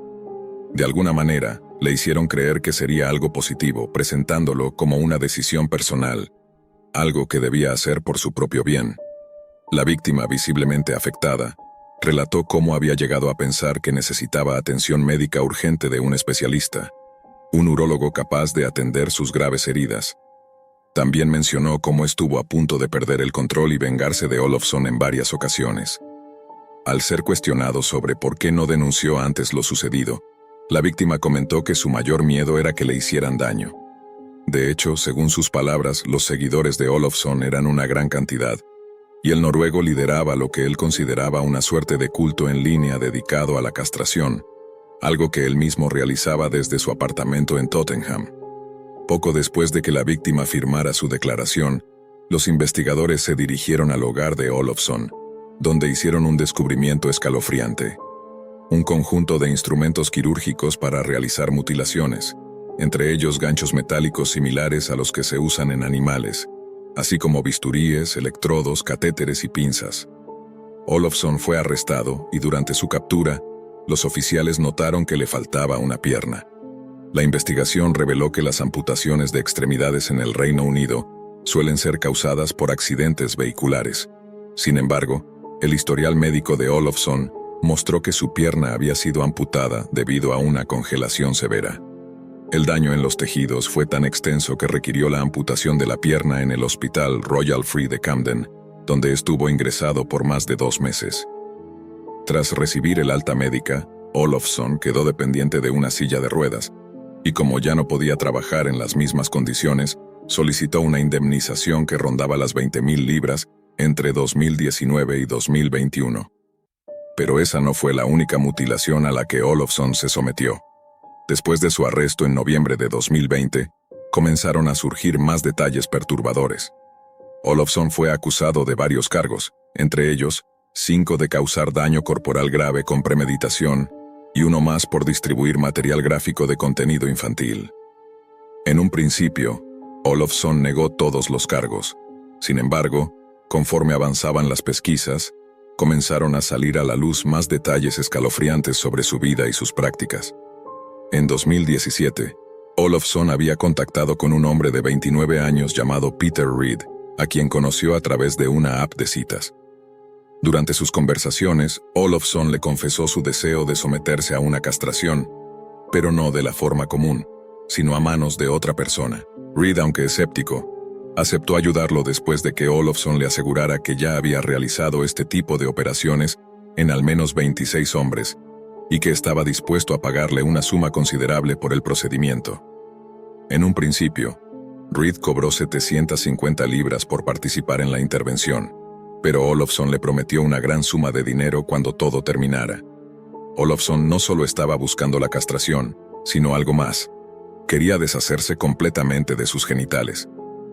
De alguna manera, le hicieron creer que sería algo positivo, presentándolo como una decisión personal, algo que debía hacer por su propio bien. La víctima, visiblemente afectada, relató cómo había llegado a pensar que necesitaba atención médica urgente de un especialista, un urólogo capaz de atender sus graves heridas. También mencionó cómo estuvo a punto de perder el control y vengarse de Olofsson en varias ocasiones. Al ser cuestionado sobre por qué no denunció antes lo sucedido, la víctima comentó que su mayor miedo era que le hicieran daño. De hecho, según sus palabras, los seguidores de Olofsson eran una gran cantidad, y el noruego lideraba lo que él consideraba una suerte de culto en línea dedicado a la castración, algo que él mismo realizaba desde su apartamento en Tottenham. Poco después de que la víctima firmara su declaración, los investigadores se dirigieron al hogar de Olofsson, donde hicieron un descubrimiento escalofriante. Un conjunto de instrumentos quirúrgicos para realizar mutilaciones, entre ellos ganchos metálicos similares a los que se usan en animales, así como bisturíes, electrodos, catéteres y pinzas. Olofsson fue arrestado y durante su captura, los oficiales notaron que le faltaba una pierna. La investigación reveló que las amputaciones de extremidades en el Reino Unido suelen ser causadas por accidentes vehiculares. Sin embargo, el historial médico de Olofsson mostró que su pierna había sido amputada debido a una congelación severa. El daño en los tejidos fue tan extenso que requirió la amputación de la pierna en el Hospital Royal Free de Camden, donde estuvo ingresado por más de 2 meses. Tras recibir el alta médica, Olofsson quedó dependiente de una silla de ruedas, y como ya no podía trabajar en las mismas condiciones, solicitó una indemnización que rondaba las 20.000 libras entre 2019 y 2021. Pero esa no fue la única mutilación a la que Olofsson se sometió. Después de su arresto en noviembre de 2020, comenzaron a surgir más detalles perturbadores. Olofsson fue acusado de varios cargos, entre ellos, 5 de causar daño corporal grave con premeditación, y uno más por distribuir material gráfico de contenido infantil. En un principio, Olofsson negó todos los cargos. Sin embargo, conforme avanzaban las pesquisas, comenzaron a salir a la luz más detalles escalofriantes sobre su vida y sus prácticas. En 2017, Olofsson había contactado con un hombre de 29 años llamado Peter Reed, a quien conoció a través de una app de citas. Durante sus conversaciones, Olofsson le confesó su deseo de someterse a una castración, pero no de la forma común, sino a manos de otra persona. Reed, aunque escéptico, aceptó ayudarlo después de que Olofsson le asegurara que ya había realizado este tipo de operaciones en al menos 26 hombres y que estaba dispuesto a pagarle una suma considerable por el procedimiento. En un principio, Reed cobró 750 libras por participar en la intervención, pero Olofsson le prometió una gran suma de dinero cuando todo terminara. Olofsson no solo estaba buscando la castración, sino algo más. Quería deshacerse completamente de sus genitales.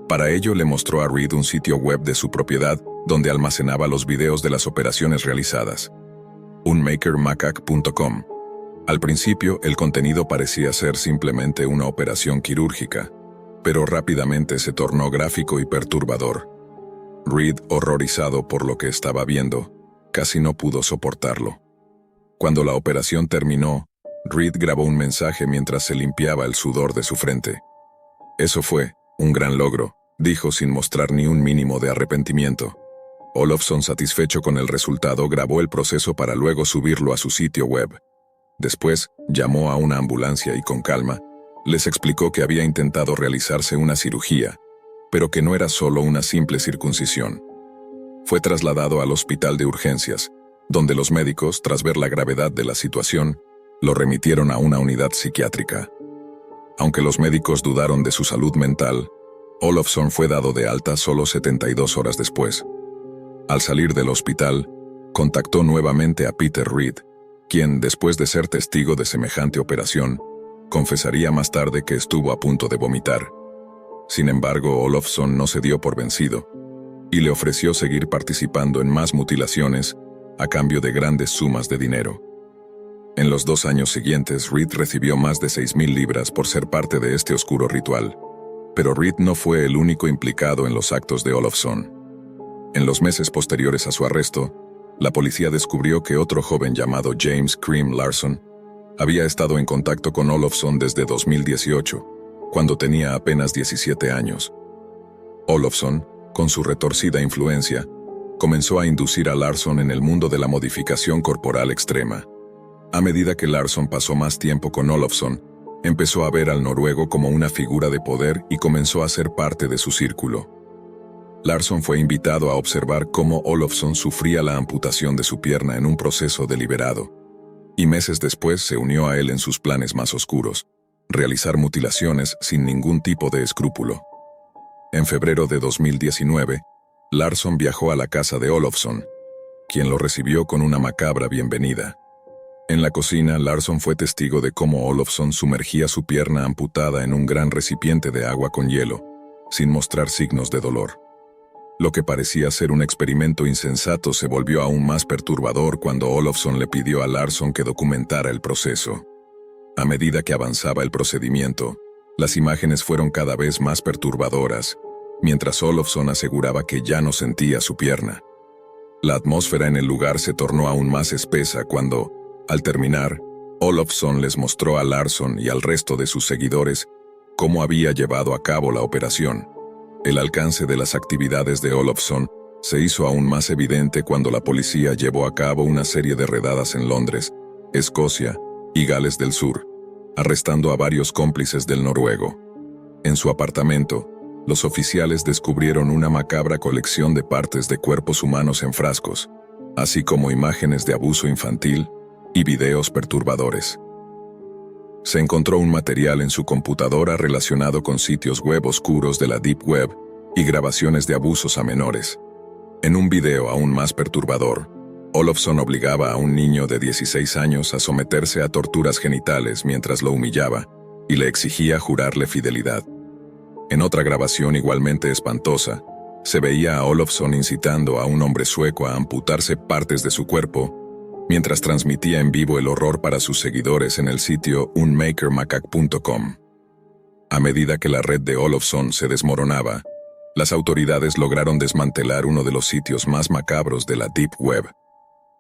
Para ello le mostró a Reed un sitio web de su propiedad donde almacenaba los videos de las operaciones realizadas. Unmakermacaque.com. Al principio, el contenido parecía ser simplemente una operación quirúrgica, pero rápidamente se tornó gráfico y perturbador. Reed, horrorizado por lo que estaba viendo, casi no pudo soportarlo. Cuando la operación terminó, Reed grabó un mensaje mientras se limpiaba el sudor de su frente. Eso fue un gran logro, dijo sin mostrar ni un mínimo de arrepentimiento. Olofsson, satisfecho con el resultado, grabó el proceso para luego subirlo a su sitio web. Después, llamó a una ambulancia y con calma, les explicó que había intentado realizarse una cirugía, pero que no era solo una simple circuncisión. Fue trasladado al hospital de urgencias, donde los médicos, tras ver la gravedad de la situación, lo remitieron a una unidad psiquiátrica. Aunque los médicos dudaron de su salud mental, Olofsson fue dado de alta solo 72 horas después. Al salir del hospital, contactó nuevamente a Peter Reed, quien, después de ser testigo de semejante operación, confesaría más tarde que estuvo a punto de vomitar. Sin embargo, Olofsson no se dio por vencido, y le ofreció seguir participando en más mutilaciones a cambio de grandes sumas de dinero. En los 2 años siguientes, Reed recibió más de 6.000 libras por ser parte de este oscuro ritual. Pero Reed no fue el único implicado en los actos de Olofsson. En los meses posteriores a su arresto, la policía descubrió que otro joven llamado James Cream Larson había estado en contacto con Olofsson desde 2018, cuando tenía apenas 17 años. Olofsson, con su retorcida influencia, comenzó a inducir a Larson en el mundo de la modificación corporal extrema. A medida que Larson pasó más tiempo con Olofsson, empezó a ver al noruego como una figura de poder y comenzó a ser parte de su círculo. Larson fue invitado a observar cómo Olofsson sufría la amputación de su pierna en un proceso deliberado, y meses después se unió a él en sus planes más oscuros, realizar mutilaciones sin ningún tipo de escrúpulo. En febrero de 2019, Larson viajó a la casa de Olofsson, quien lo recibió con una macabra bienvenida. En la cocina, Larson fue testigo de cómo Olofsson sumergía su pierna amputada en un gran recipiente de agua con hielo, sin mostrar signos de dolor. Lo que parecía ser un experimento insensato se volvió aún más perturbador cuando Olofsson le pidió a Larson que documentara el proceso. A medida que avanzaba el procedimiento, las imágenes fueron cada vez más perturbadoras, mientras Olofsson aseguraba que ya no sentía su pierna. La atmósfera en el lugar se tornó aún más espesa cuando, al terminar, Olofsson les mostró a Larson y al resto de sus seguidores cómo había llevado a cabo la operación. El alcance de las actividades de Olofsson se hizo aún más evidente cuando la policía llevó a cabo una serie de redadas en Londres, Escocia y Gales del Sur, arrestando a varios cómplices del noruego. En su apartamento, los oficiales descubrieron una macabra colección de partes de cuerpos humanos en frascos, así como imágenes de abuso infantil y videos perturbadores. Se encontró un material en su computadora relacionado con sitios web oscuros de la Deep Web y grabaciones de abusos a menores. En un video aún más perturbador, Olofsson obligaba a un niño de 16 años a someterse a torturas genitales mientras lo humillaba y le exigía jurarle fidelidad. En otra grabación igualmente espantosa, se veía a Olofsson incitando a un hombre sueco a amputarse partes de su cuerpo, mientras transmitía en vivo el horror para sus seguidores en el sitio unmakermacaque.com. A medida que la red de Olofsson se desmoronaba, las autoridades lograron desmantelar uno de los sitios más macabros de la Deep Web,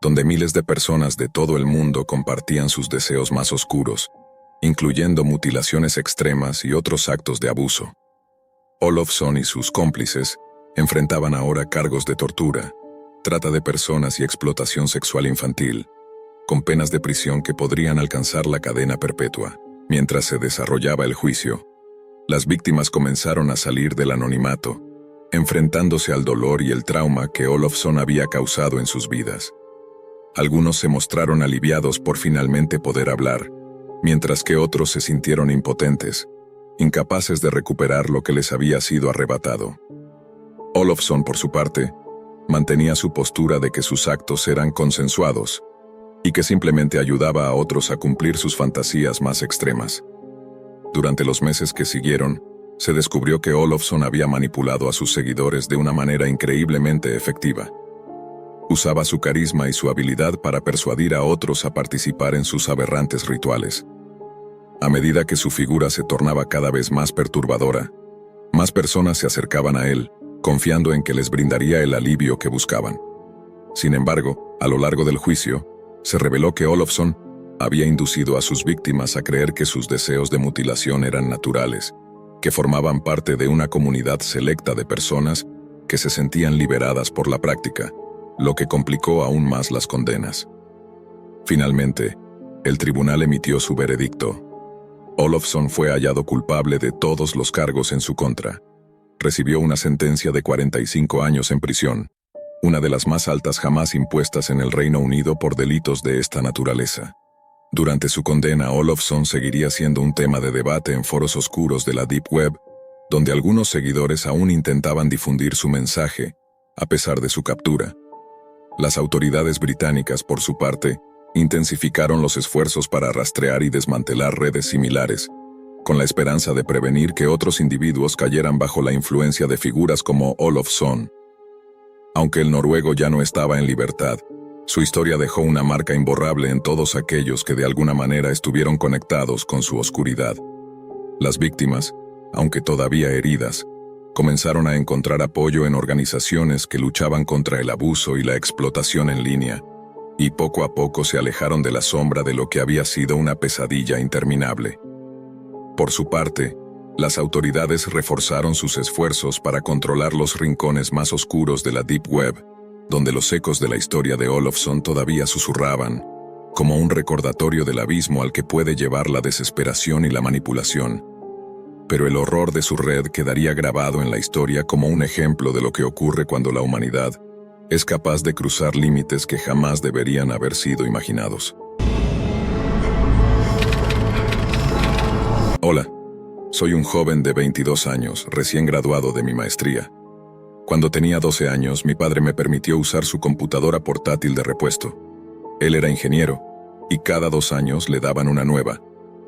donde miles de personas de todo el mundo compartían sus deseos más oscuros, incluyendo mutilaciones extremas y otros actos de abuso. Olofsson y sus cómplices enfrentaban ahora cargos de tortura, trata de personas y explotación sexual infantil, con penas de prisión que podrían alcanzar la cadena perpetua. Mientras se desarrollaba el juicio, las víctimas comenzaron a salir del anonimato, enfrentándose al dolor y el trauma que Olofsson había causado en sus vidas. Algunos se mostraron aliviados por finalmente poder hablar, mientras que otros se sintieron impotentes, incapaces de recuperar lo que les había sido arrebatado. Olofsson, por su parte, mantenía su postura de que sus actos eran consensuados y que simplemente ayudaba a otros a cumplir sus fantasías más extremas. Durante los meses que siguieron, se descubrió que Olofsson había manipulado a sus seguidores de una manera increíblemente efectiva. Usaba su carisma y su habilidad para persuadir a otros a participar en sus aberrantes rituales. A medida que su figura se tornaba cada vez más perturbadora, más personas se acercaban a él, confiando en que les brindaría el alivio que buscaban. Sin embargo, a lo largo del juicio, se reveló que Olofsson había inducido a sus víctimas a creer que sus deseos de mutilación eran naturales, que formaban parte de una comunidad selecta de personas que se sentían liberadas por la práctica, lo que complicó aún más las condenas. Finalmente, el tribunal emitió su veredicto. Olofsson fue hallado culpable de todos los cargos en su contra. Recibió una sentencia de 45 años en prisión, una de las más altas jamás impuestas en el Reino Unido por delitos de esta naturaleza. Durante su condena, Olofsson seguiría siendo un tema de debate en foros oscuros de la Deep Web, donde algunos seguidores aún intentaban difundir su mensaje, a pesar de su captura. Las autoridades británicas, por su parte, intensificaron los esfuerzos para rastrear y desmantelar redes similares, con la esperanza de prevenir que otros individuos cayeran bajo la influencia de figuras como Olofsson. Aunque el noruego ya no estaba en libertad, su historia dejó una marca imborrable en todos aquellos que de alguna manera estuvieron conectados con su oscuridad. Las víctimas, aunque todavía heridas, comenzaron a encontrar apoyo en organizaciones que luchaban contra el abuso y la explotación en línea, y poco a poco se alejaron de la sombra de lo que había sido una pesadilla interminable. Por su parte, las autoridades reforzaron sus esfuerzos para controlar los rincones más oscuros de la Deep Web, donde los ecos de la historia de Olofsson todavía susurraban, como un recordatorio del abismo al que puede llevar la desesperación y la manipulación. Pero el horror de su red quedaría grabado en la historia como un ejemplo de lo que ocurre cuando la humanidad es capaz de cruzar límites que jamás deberían haber sido imaginados. Hola, soy un joven de 22 años, recién graduado de mi maestría. Cuando tenía 12 años, mi padre me permitió usar su computadora portátil de repuesto. Él era ingeniero, y cada 2 años le daban una nueva,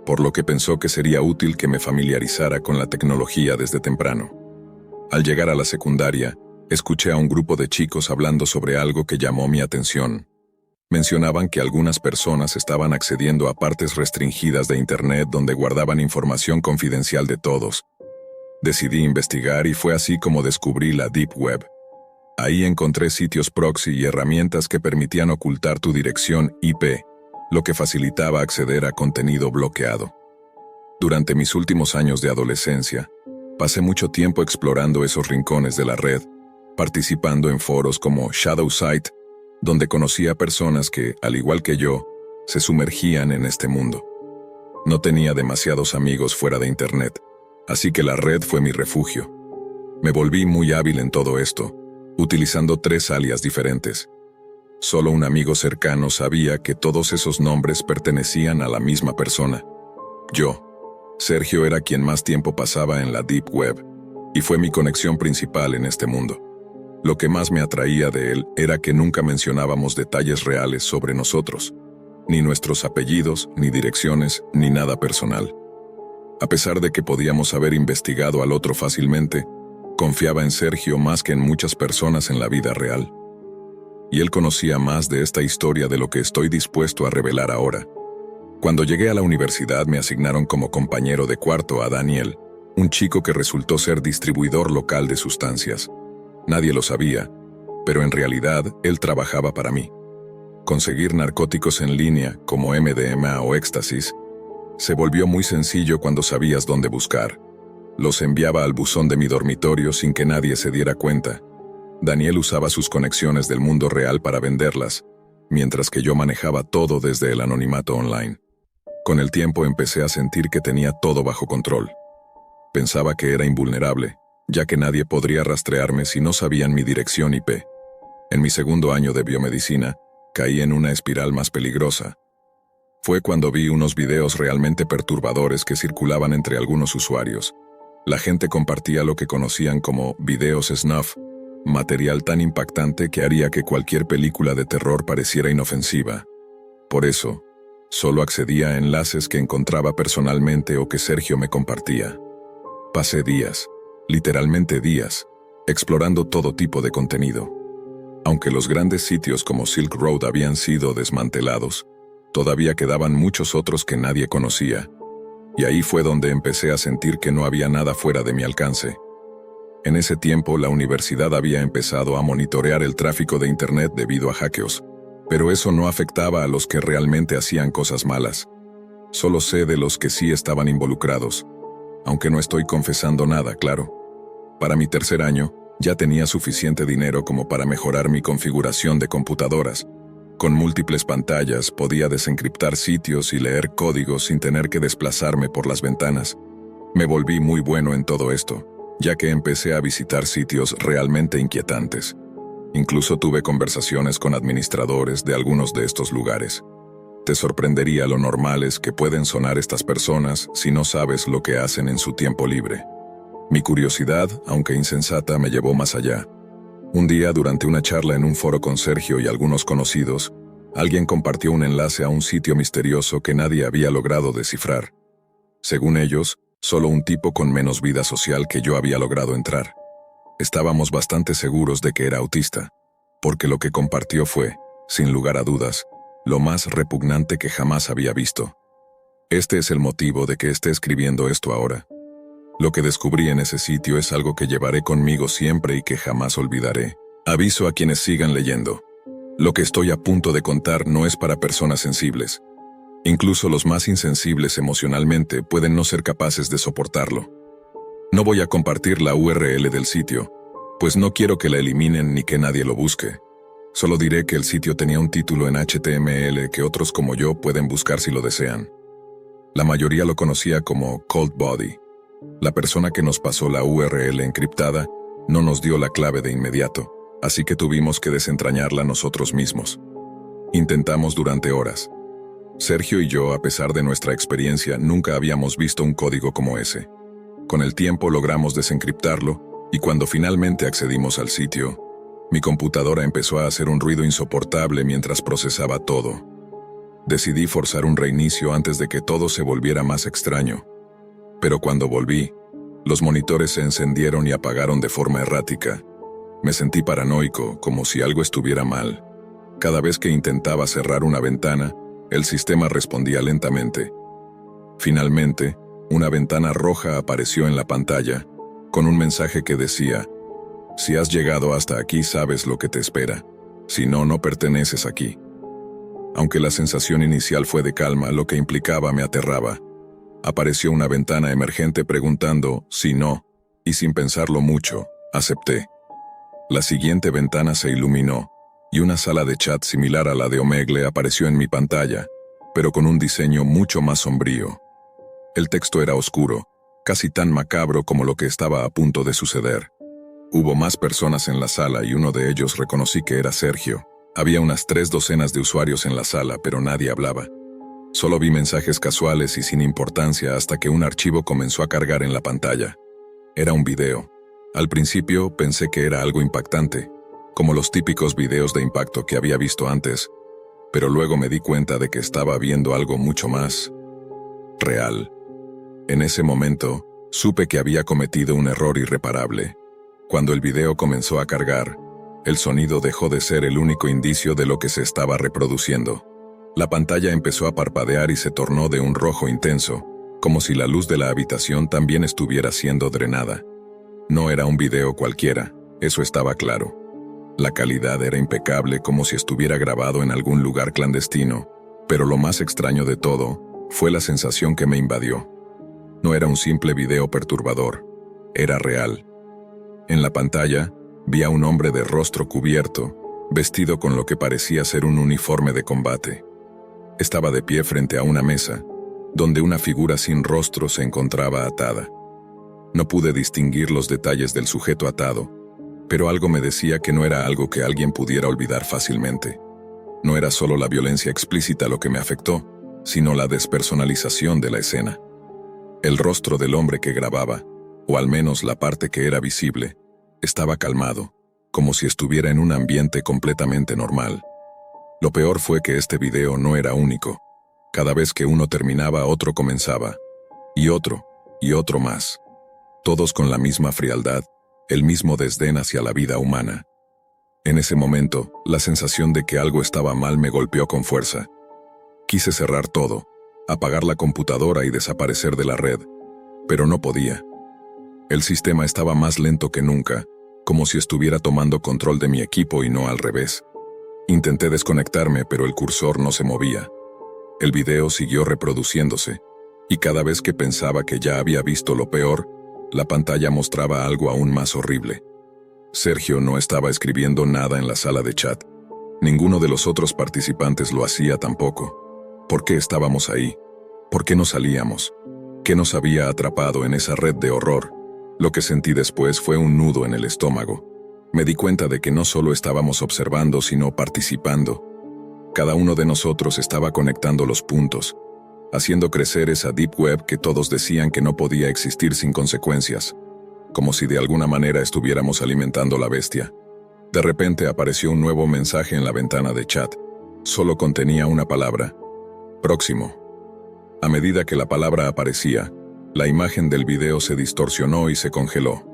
por lo que pensó que sería útil que me familiarizara con la tecnología desde temprano. Al llegar a la secundaria, escuché a un grupo de chicos hablando sobre algo que llamó mi atención. Mencionaban que algunas personas estaban accediendo a partes restringidas de Internet donde guardaban información confidencial de todos. Decidí investigar y fue así como descubrí la Deep Web. Ahí encontré sitios proxy y herramientas que permitían ocultar tu dirección IP, lo que facilitaba acceder a contenido bloqueado. Durante mis últimos años de adolescencia, pasé mucho tiempo explorando esos rincones de la red, participando en foros como Shadowsite, donde conocí a personas que, al igual que yo, se sumergían en este mundo. No tenía demasiados amigos fuera de Internet, así que la red fue mi refugio. Me volví muy hábil en todo esto, utilizando 3 alias diferentes. Solo un amigo cercano sabía que todos esos nombres pertenecían a la misma persona. Yo, Sergio, era quien más tiempo pasaba en la Deep Web, y fue mi conexión principal en este mundo. Lo que más me atraía de él era que nunca mencionábamos detalles reales sobre nosotros, ni nuestros apellidos, ni direcciones, ni nada personal. A pesar de que podíamos haber investigado al otro fácilmente, confiaba en Sergio más que en muchas personas en la vida real. y él conocía más de esta historia de lo que estoy dispuesto a revelar ahora. Cuando llegué a la universidad me asignaron como compañero de cuarto a Daniel, un chico que resultó ser distribuidor local de sustancias. Nadie lo sabía, pero en realidad él trabajaba para mí. Conseguir narcóticos en línea, como MDMA o éxtasis, se volvió muy sencillo cuando sabías dónde buscar. Los enviaba al buzón de mi dormitorio sin que nadie se diera cuenta. Daniel usaba sus conexiones del mundo real para venderlas, mientras que yo manejaba todo desde el anonimato online. Con el tiempo empecé a sentir que tenía todo bajo control. Pensaba que era invulnerable, ya que nadie podría rastrearme si no sabían mi dirección IP. En mi segundo año de biomedicina, caí en una espiral más peligrosa. Fue cuando vi unos videos realmente perturbadores que circulaban entre algunos usuarios. La gente compartía lo que conocían como videos snuff, material tan impactante que haría que cualquier película de terror pareciera inofensiva. Por eso, solo accedía a enlaces que encontraba personalmente o que Sergio me compartía. Pasé días, literalmente días, explorando todo tipo de contenido. Aunque los grandes sitios como Silk Road habían sido desmantelados, todavía quedaban muchos otros que nadie conocía. Y ahí fue donde empecé a sentir que no había nada fuera de mi alcance. En ese tiempo la universidad había empezado a monitorear el tráfico de Internet debido a hackeos, pero eso no afectaba a los que realmente hacían cosas malas. Solo sé de los que sí estaban involucrados, aunque no estoy confesando nada, claro. Para mi tercer año, ya tenía suficiente dinero como para mejorar mi configuración de computadoras. Con múltiples pantallas podía desencriptar sitios y leer códigos sin tener que desplazarme por las ventanas. Me volví muy bueno en todo esto, ya que empecé a visitar sitios realmente inquietantes. Incluso tuve conversaciones con administradores de algunos de estos lugares. Te sorprendería lo normales que pueden sonar estas personas si no sabes lo que hacen en su tiempo libre. Mi curiosidad, aunque insensata, me llevó más allá. Un día, durante una charla en un foro con Sergio y algunos conocidos, alguien compartió un enlace a un sitio misterioso que nadie había logrado descifrar. Según ellos, solo un tipo con menos vida social que yo había logrado entrar. Estábamos bastante seguros de que era autista, porque lo que compartió fue, sin lugar a dudas, lo más repugnante que jamás había visto. Este es el motivo de que esté escribiendo esto ahora. Lo que descubrí en ese sitio es algo que llevaré conmigo siempre y que jamás olvidaré. Aviso a quienes sigan leyendo. Lo que estoy a punto de contar no es para personas sensibles. Incluso los más insensibles emocionalmente pueden no ser capaces de soportarlo. No voy a compartir la URL del sitio, pues no quiero que la eliminen ni que nadie lo busque. Solo diré que el sitio tenía un título en HTML que otros como yo pueden buscar si lo desean. La mayoría lo conocía como Cold Body. La persona que nos pasó la URL encriptada no nos dio la clave de inmediato, así que tuvimos que desentrañarla nosotros mismos. Intentamos durante horas. Sergio y yo, a pesar de nuestra experiencia, nunca habíamos visto un código como ese. Con el tiempo logramos desencriptarlo, y cuando finalmente accedimos al sitio, mi computadora empezó a hacer un ruido insoportable mientras procesaba todo. Decidí forzar un reinicio antes de que todo se volviera más extraño. Pero cuando volví, los monitores se encendieron y apagaron de forma errática. Me sentí paranoico, como si algo estuviera mal. Cada vez que intentaba cerrar una ventana, el sistema respondía lentamente. Finalmente, una ventana roja apareció en la pantalla, con un mensaje que decía: si has llegado hasta aquí sabes lo que te espera, si no, no perteneces aquí. Aunque la sensación inicial fue de calma, lo que implicaba me aterraba. Apareció una ventana emergente preguntando si no, y sin pensarlo mucho, acepté. La siguiente ventana se iluminó, y una sala de chat similar a la de Omegle apareció en mi pantalla, pero con un diseño mucho más sombrío. El texto era oscuro, casi tan macabro como lo que estaba a punto de suceder. Hubo más personas en la sala y uno de ellos reconocí que era Sergio. Había unas 3 docenas de usuarios en la sala, pero nadie hablaba. Solo vi mensajes casuales y sin importancia hasta que un archivo comenzó a cargar en la pantalla. Era un video. Al principio pensé que era algo impactante, como los típicos videos de impacto que había visto antes, pero luego me di cuenta de que estaba viendo algo mucho más real. En ese momento, supe que había cometido un error irreparable. Cuando el video comenzó a cargar, El sonido dejó de ser el único indicio de lo que se estaba reproduciendo. La pantalla empezó a parpadear y se tornó de un rojo intenso, como si la luz de la habitación también estuviera siendo drenada. No era un video cualquiera, eso estaba claro. La calidad era impecable, como si estuviera grabado en algún lugar clandestino, pero lo más extraño de todo fue la sensación que me invadió. No era un simple video perturbador, era real. En la pantalla, vi a un hombre de rostro cubierto, vestido con lo que parecía ser un uniforme de combate. Estaba de pie frente a una mesa, donde una figura sin rostro se encontraba atada. No pude distinguir los detalles del sujeto atado, pero algo me decía que no era algo que alguien pudiera olvidar fácilmente. No era solo la violencia explícita lo que me afectó, sino la despersonalización de la escena. El rostro del hombre que grababa, o al menos la parte que era visible, estaba calmado, como si estuviera en un ambiente completamente normal. Lo peor fue que este video no era único. Cada vez que uno terminaba, otro comenzaba, y otro más. Todos con la misma frialdad, el mismo desdén hacia la vida humana. En ese momento, la sensación de que algo estaba mal me golpeó con fuerza. Quise cerrar todo, apagar la computadora y desaparecer de la red, pero no podía. El sistema estaba más lento que nunca, como si estuviera tomando control de mi equipo y no al revés. Intenté desconectarme, pero el cursor no se movía. El video siguió reproduciéndose, y cada vez que pensaba que ya había visto lo peor, la pantalla mostraba algo aún más horrible. Sergio no estaba escribiendo nada en la sala de chat. Ninguno de los otros participantes lo hacía tampoco. ¿Por qué estábamos ahí? ¿Por qué no salíamos? ¿Qué nos había atrapado en esa red de horror? Lo que sentí después fue un nudo en el estómago. Me di cuenta de que no solo estábamos observando, sino participando. Cada uno de nosotros estaba conectando los puntos, haciendo crecer esa deep web que todos decían que no podía existir sin consecuencias, como si de alguna manera estuviéramos alimentando la bestia. De repente apareció un nuevo mensaje en la ventana de chat. Solo contenía una palabra: próximo. A medida que la palabra aparecía, la imagen del video se distorsionó y se congeló.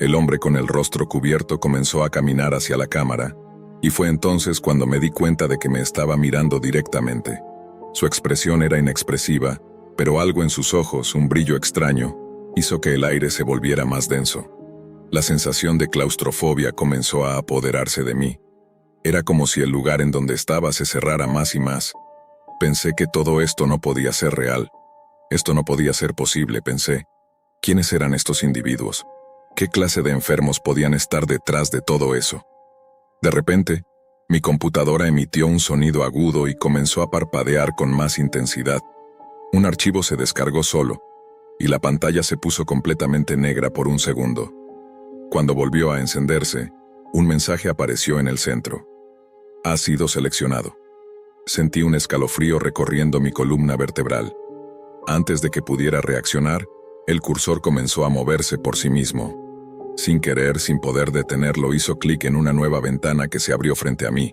El hombre con el rostro cubierto comenzó a caminar hacia la cámara, y fue entonces cuando me di cuenta de que me estaba mirando directamente. Su expresión era inexpresiva, pero algo en sus ojos, un brillo extraño, hizo que el aire se volviera más denso. La sensación de claustrofobia comenzó a apoderarse de mí. Era como si el lugar en donde estaba se cerrara más y más. Pensé que todo esto no podía ser real. Esto no podía ser posible, pensé. ¿Quiénes eran estos individuos? ¿Qué clase de enfermos podían estar detrás de todo eso? De repente, mi computadora emitió un sonido agudo y comenzó a parpadear con más intensidad. Un archivo se descargó solo, y la pantalla se puso completamente negra por un segundo. Cuando volvió a encenderse, un mensaje apareció en el centro. Ha sido seleccionado. Sentí un escalofrío recorriendo mi columna vertebral. Antes de que pudiera reaccionar, el cursor comenzó a moverse por sí mismo. Sin querer, sin poder detenerlo, hizo clic en una nueva ventana que se abrió frente a mí.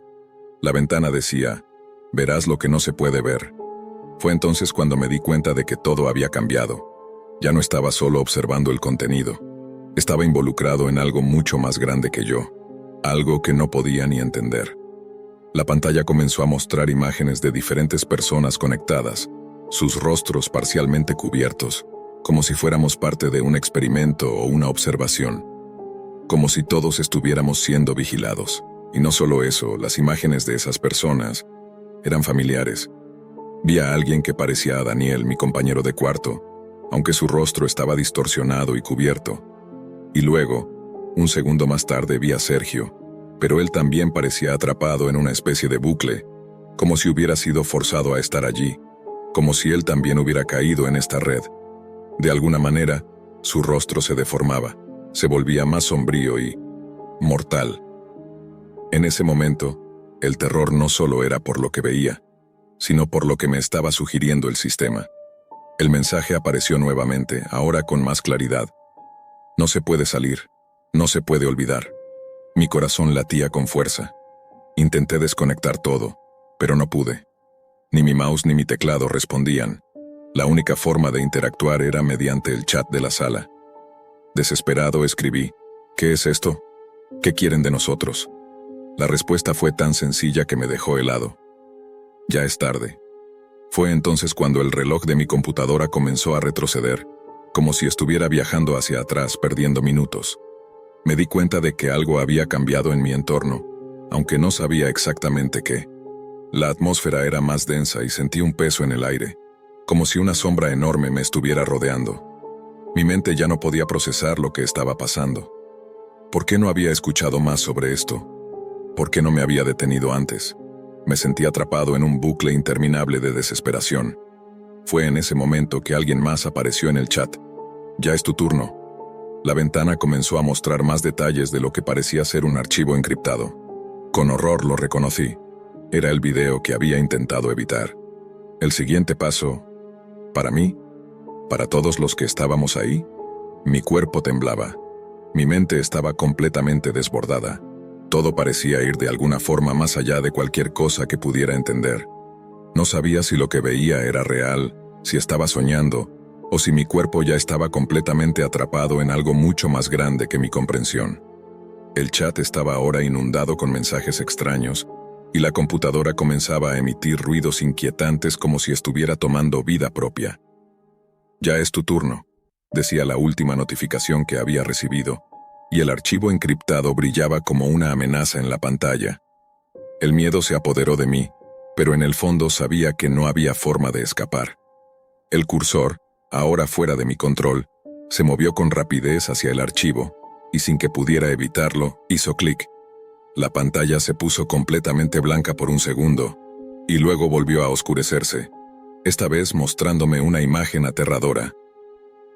La ventana decía: verás lo que no se puede ver. Fue entonces cuando me di cuenta de que todo había cambiado. Ya no estaba solo observando el contenido. Estaba involucrado en algo mucho más grande que yo. Algo que no podía ni entender. La pantalla comenzó a mostrar imágenes de diferentes personas conectadas, sus rostros parcialmente cubiertos, como si fuéramos parte de un experimento o una observación. Como si todos estuviéramos siendo vigilados. Y no solo eso, las imágenes de esas personas eran familiares. Vi a alguien que parecía a Daniel, mi compañero de cuarto, aunque su rostro estaba distorsionado y cubierto. Y luego, un segundo más tarde, vi a Sergio, pero él también parecía atrapado en una especie de bucle, como si hubiera sido forzado a estar allí, como si él también hubiera caído en esta red. De alguna manera, su rostro se deformaba, se volvía más sombrío y mortal. En ese momento, el terror no solo era por lo que veía, sino por lo que me estaba sugiriendo el sistema. El mensaje apareció nuevamente, ahora con más claridad. No se puede salir, no se puede olvidar. Mi corazón latía con fuerza. Intenté desconectar todo, pero no pude. Ni mi mouse ni mi teclado respondían. La única forma de interactuar era mediante el chat de la sala. Desesperado escribí: ¿qué es esto? ¿Qué quieren de nosotros? La respuesta fue tan sencilla que me dejó helado. Ya es tarde. Fue entonces cuando el reloj de mi computadora comenzó a retroceder, como si estuviera viajando hacia atrás, perdiendo minutos. Me di cuenta de que algo había cambiado en mi entorno, aunque no sabía exactamente qué. La atmósfera era más densa y sentí un peso en el aire, como si una sombra enorme me estuviera rodeando. Mi mente ya no podía procesar lo que estaba pasando. ¿Por qué no había escuchado más sobre esto? ¿Por qué no me había detenido antes? Me sentí atrapado en un bucle interminable de desesperación. Fue en ese momento que alguien más apareció en el chat. Ya es tu turno. La ventana comenzó a mostrar más detalles de lo que parecía ser un archivo encriptado. Con horror lo reconocí. Era el video que había intentado evitar. El siguiente paso, para mí, para todos los que estábamos ahí, mi cuerpo temblaba. Mi mente estaba completamente desbordada. Todo parecía ir de alguna forma más allá de cualquier cosa que pudiera entender. No sabía si lo que veía era real, si estaba soñando, o si mi cuerpo ya estaba completamente atrapado en algo mucho más grande que mi comprensión. El chat estaba ahora inundado con mensajes extraños, y la computadora comenzaba a emitir ruidos inquietantes como si estuviera tomando vida propia. Ya es tu turno, decía la última notificación que había recibido, y el archivo encriptado brillaba como una amenaza en la pantalla. El miedo se apoderó de mí, pero en el fondo sabía que no había forma de escapar. El cursor, ahora fuera de mi control, se movió con rapidez hacia el archivo, y sin que pudiera evitarlo, hizo clic. La pantalla se puso completamente blanca por un segundo, y luego volvió a oscurecerse, esta vez mostrándome una imagen aterradora.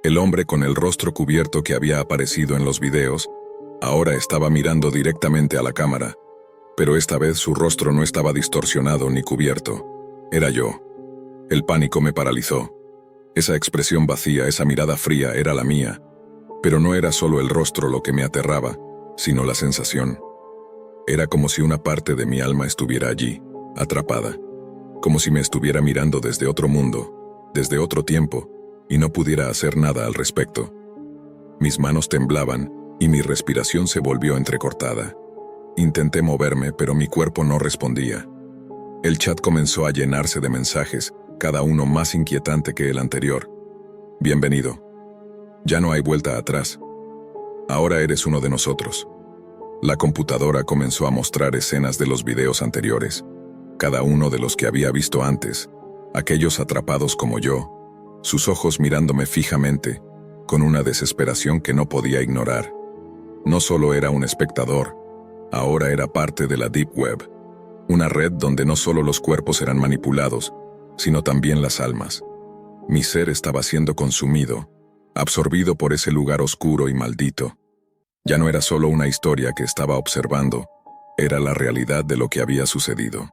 El hombre con el rostro cubierto que había aparecido en los videos, ahora estaba mirando directamente a la cámara, pero esta vez su rostro no estaba distorsionado ni cubierto. Era yo. El pánico me paralizó. Esa expresión vacía, esa mirada fría era la mía, pero no era solo el rostro lo que me aterraba, sino la sensación. Era como si una parte de mi alma estuviera allí, atrapada, como si me estuviera mirando desde otro mundo, desde otro tiempo, y no pudiera hacer nada al respecto. Mis manos temblaban y mi respiración se volvió entrecortada. Intenté moverme, pero mi cuerpo no respondía. El chat comenzó a llenarse de mensajes, cada uno más inquietante que el anterior. Bienvenido. Ya no hay vuelta atrás. Ahora eres uno de nosotros. La computadora comenzó a mostrar escenas de los videos anteriores, cada uno de los que había visto antes, aquellos atrapados como yo, sus ojos mirándome fijamente, con una desesperación que no podía ignorar. No solo era un espectador, ahora era parte de la Deep Web, una red donde no solo los cuerpos eran manipulados, sino también las almas. Mi ser estaba siendo consumido, absorbido por ese lugar oscuro y maldito. Ya no era solo una historia que estaba observando, era la realidad de lo que había sucedido.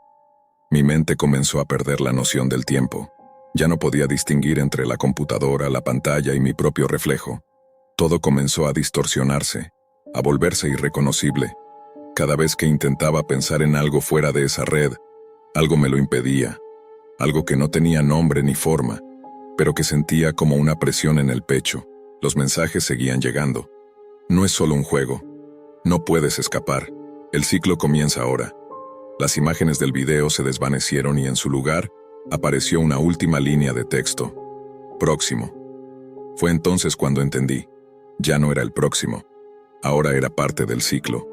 Mi mente comenzó a perder la noción del tiempo. Ya no podía distinguir entre la computadora, la pantalla y mi propio reflejo. Todo comenzó a distorsionarse, a volverse irreconocible. Cada vez que intentaba pensar en algo fuera de esa red, algo me lo impedía, algo que no tenía nombre ni forma, pero que sentía como una presión en el pecho. Los mensajes seguían llegando. No es solo un juego. No puedes escapar. El ciclo comienza ahora. Las imágenes del video se desvanecieron y en su lugar apareció una última línea de texto. Próximo. Fue entonces cuando entendí. Ya no era el próximo. Ahora era parte del ciclo.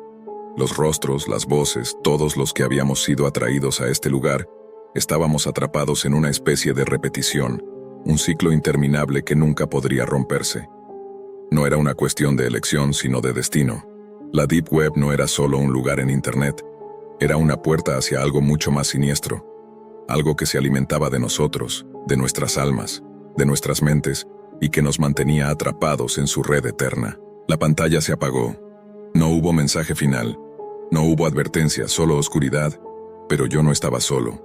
Los rostros, las voces, todos los que habíamos sido atraídos a este lugar, estábamos atrapados en una especie de repetición, un ciclo interminable que nunca podría romperse. No era una cuestión de elección, sino de destino. La Deep Web no era solo un lugar en Internet, era una puerta hacia algo mucho más siniestro, algo que se alimentaba de nosotros, de nuestras almas, de nuestras mentes, y que nos mantenía atrapados en su red eterna. La pantalla se apagó. No hubo mensaje final, no hubo advertencia, solo oscuridad, pero yo no estaba solo.